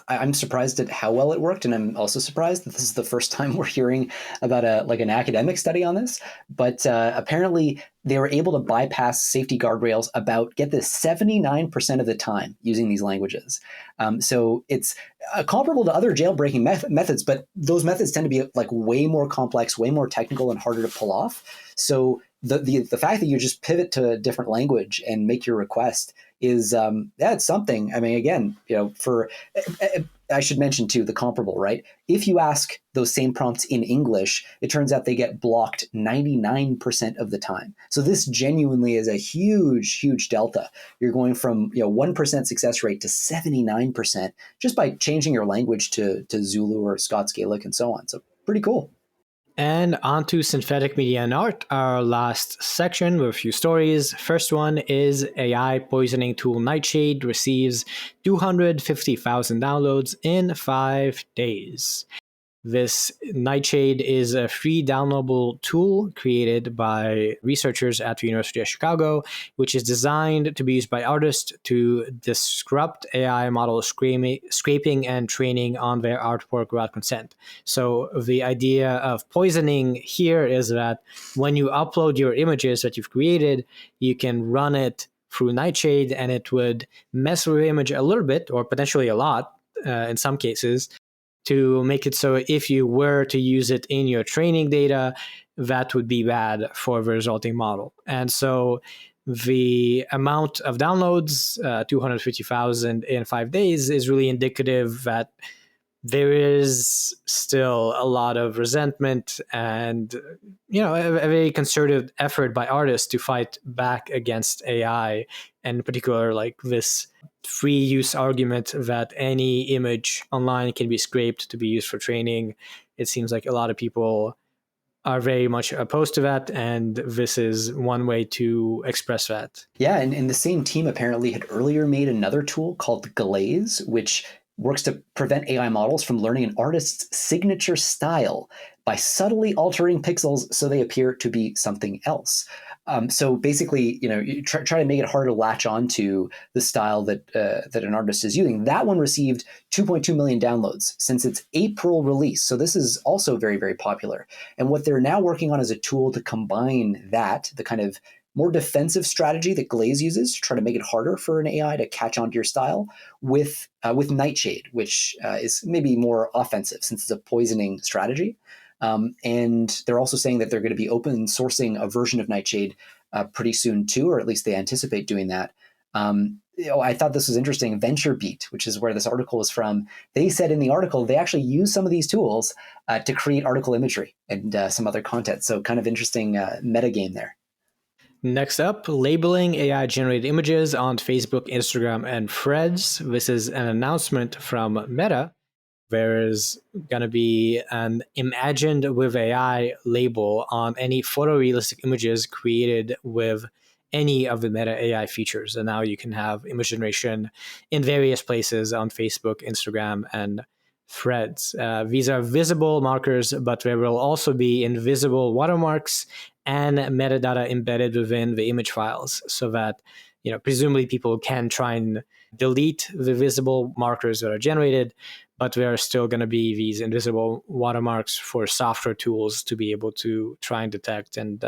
S2: I'm surprised at how well it worked, and I'm also surprised that this is the first time we're hearing about an academic study on this. But apparently, they were able to bypass safety guardrails about, get this, 79% of the time using these languages. So it's comparable to other jailbreaking methods, but those methods tend to be way more complex, way more technical, and harder to pull off. So the fact that you just pivot to a different language and make your request is it's something. I mean, again, I should mention too the comparable, right? If you ask those same prompts in English, it turns out they get blocked 99% of the time. So this genuinely is a huge delta. You're going from 1% success rate to 79% just by changing your language to Zulu or Scots Gaelic and so on. So pretty cool.
S1: And on to synthetic media and art, our last section with a few stories. First one is AI poisoning tool Nightshade receives 250,000 downloads in 5 days. This Nightshade is a free downloadable tool created by researchers at the University of Chicago, which is designed to be used by artists to disrupt AI model scraping and training on their artwork without consent. So the idea of poisoning here is that when you upload your images that you've created, you can run it through Nightshade and it would mess with the image a little bit, or potentially a lot in some cases, to make it so if you were to use it in your training data, that would be bad for the resulting model. And so the amount of downloads, 250,000 in 5 days, is really indicative that there is still a lot of resentment and a very concerted effort by artists to fight back against AI, and in particular like this free use argument that any image online can be scraped to be used for training. It seems like a lot of people are very much opposed to that, and this is one way to express that.
S2: Yeah, and the same team apparently had earlier made another tool called Glaze, which works to prevent AI models from learning an artist's signature style by subtly altering pixels so they appear to be something else. So basically, you try to make it hard to latch on to the style that an artist is using. That one received 2.2 million downloads since its April release. So this is also very, very popular. And what they're now working on is a tool to combine that, the kind of more defensive strategy that Glaze uses to try to make it harder for an AI to catch on to your style, with Nightshade, which is maybe more offensive since it's a poisoning strategy. And they're also saying that they're going to be open sourcing a version of Nightshade pretty soon too, or at least they anticipate doing that. I thought this was interesting. VentureBeat, which is where this article is from, they said in the article they actually use some of these tools to create article imagery and some other content. So kind of interesting metagame there.
S1: Next up, labeling AI-generated images on Facebook, Instagram, and Threads. This is an announcement from Meta. There is going to be an imagined with AI label on any photorealistic images created with any of the Meta AI features. And now you can have image generation in various places on Facebook, Instagram, and Threads. These are visible markers, but there will also be invisible watermarks and metadata embedded within the image files, so that presumably people can try and delete the visible markers that are generated, but there are still going to be these invisible watermarks for software tools to be able to try and detect, and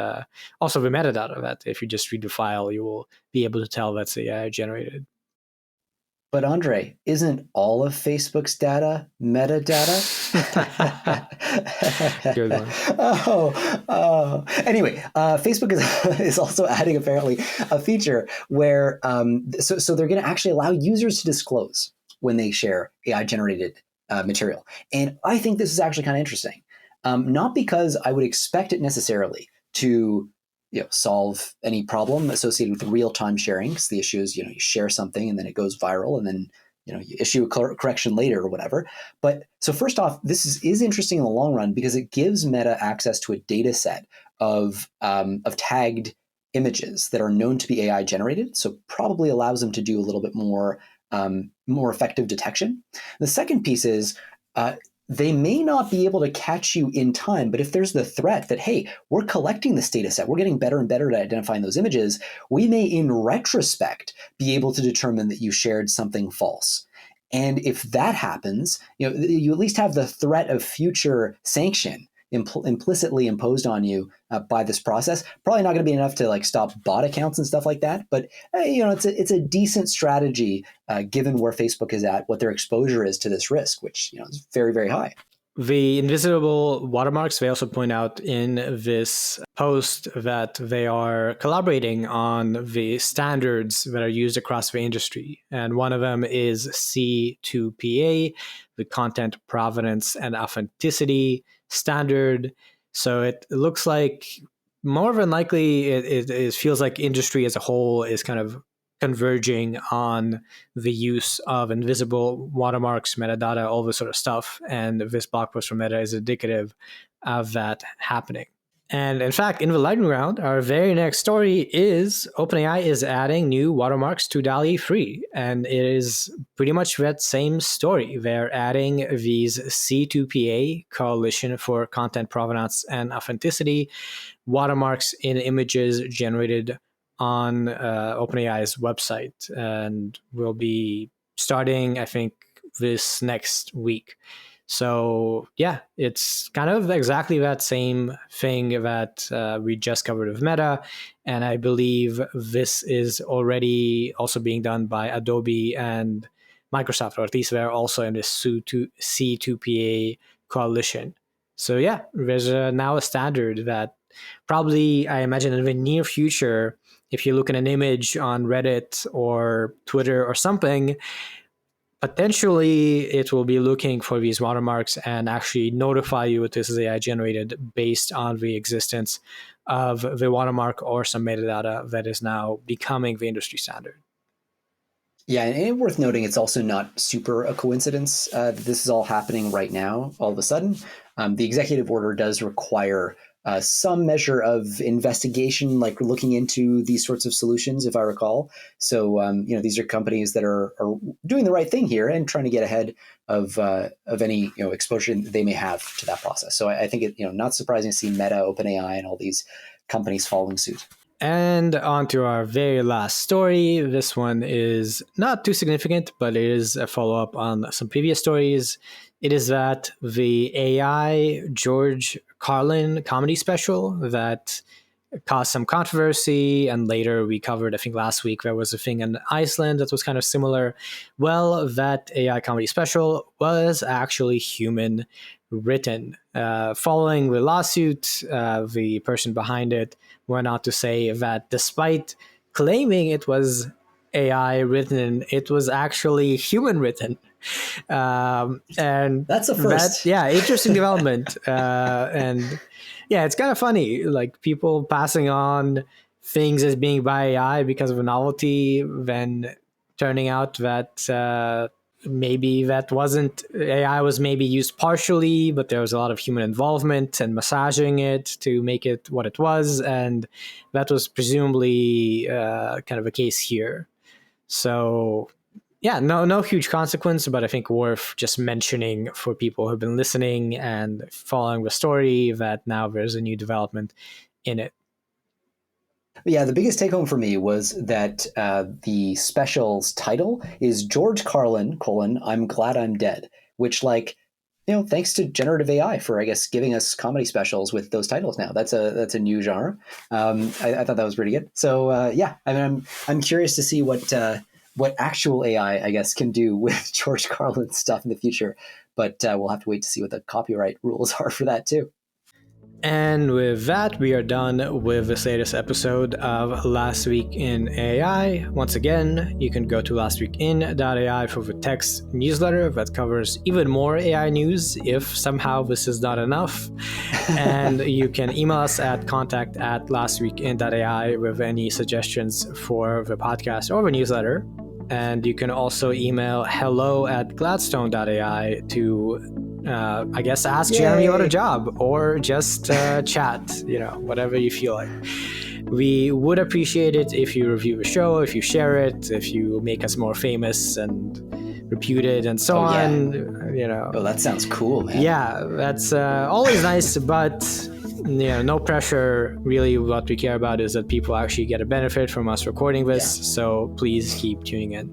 S1: also the metadata that if you just read the file, you will be able to tell that's AI generated.
S2: But Andrey, isn't all of Facebook's data metadata?
S1: Good one.
S2: Anyway, Facebook is also adding apparently a feature where so they're going to actually allow users to disclose when they share AI generated material, and I think this is actually kind of interesting. Not because I would expect it necessarily to solve any problem associated with real-time sharing. Because the issue is, you share something and then it goes viral, and then you issue a correction later or whatever. But so first off, this is interesting in the long run because it gives Meta access to a data set of tagged images that are known to be AI generated. So probably allows them to do a little bit more effective detection. The second piece is they may not be able to catch you in time, but if there's the threat that, hey, we're collecting this data set, we're getting better and better at identifying those images, we may in retrospect be able to determine that you shared something false. And if that happens, you at least have the threat of future sanction implicitly imposed on you by this process. Probably not going to be enough to stop bot accounts and stuff like that, but it's a decent strategy given where Facebook is at, what their exposure is to this risk, which is very, very high.
S1: The invisible watermarks, they also point out in this post that they are collaborating on the standards that are used across the industry. And one of them is C2PA, the Content Provenance and Authenticity Standard. So it looks like more than likely it feels like industry as a whole is kind of converging on the use of invisible watermarks, metadata, all this sort of stuff. And this blog post from Meta is indicative of that happening. And in fact, in the lightning round, our very next story is OpenAI is adding new watermarks to DALL-E 3. And it is pretty much that same story. They're adding these C2PA, Coalition for Content Provenance and Authenticity, watermarks in images generated on OpenAI's website, and will be starting, I think, this next week. So yeah, it's kind of exactly that same thing that we just covered with Meta, and I believe this is already also being done by Adobe and Microsoft, or at least they're also in this C2PA coalition. So yeah, there's now a standard that probably, I imagine, in the near future, if you look at an image on Reddit or Twitter or something, potentially it will be looking for these watermarks and actually notify you that this is AI generated based on the existence of the watermark or some metadata that is now becoming the industry standard.
S2: Yeah, and worth noting, it's also not super a coincidence that this is all happening right now, all of a sudden. The executive order does require some measure of investigation, like looking into these sorts of solutions, if I recall. So, these are companies that are doing the right thing here and trying to get ahead of any exposure they may have to that process. So, I think it not surprising to see Meta, OpenAI, and all these companies following suit.
S1: And on to our very last story. This one is not too significant, but it is a follow-up on some previous stories. It is that the AI George Carlin comedy special that caused some controversy, and later we covered, I think last week, there was a thing in Iceland that was kind of similar. Well, that AI comedy special was actually human written. Following the lawsuit, the person behind it went on to say that despite claiming it was AI written, it was actually human written. And
S2: that's a first.
S1: Interesting development. And yeah, it's kind of funny, like people passing on things as being by AI because of a novelty, then turning out that maybe that wasn't, AI was maybe used partially, but there was a lot of human involvement and massaging it to make it what it was. And that was presumably kind of a case here. So yeah, no huge consequence, but I think worth just mentioning for people who've been listening and following the story that now there's a new development in it.
S2: Yeah, the biggest take home for me was that the special's title is George Carlin, I'm Glad I'm Dead, which thanks to generative AI for, I guess, giving us comedy specials with those titles now. That's a new genre. I thought that was pretty good. So I'm curious to see what actual AI, I guess, can do with George Carlin's stuff in the future. But we'll have to wait to see what the copyright rules are for that too.
S1: And with that, we are done with this latest episode of Last Week in AI. Once again, you can go to lastweekin.ai for the text newsletter that covers even more AI news if somehow this is not enough. And you can email us at contact@lastweekin.ai with any suggestions for the podcast or the newsletter. And you can also email hello@gladstone.ai to I guess ask Jeremy about a job or just chat, whatever you feel like. We would appreciate it if you review the show, if you share it, if you make us more famous and reputed and so on.
S2: Oh, that sounds cool, man.
S1: Yeah, that's always nice, but no pressure. Really, what we care about is that people actually get a benefit from us recording this. So please keep tuning in.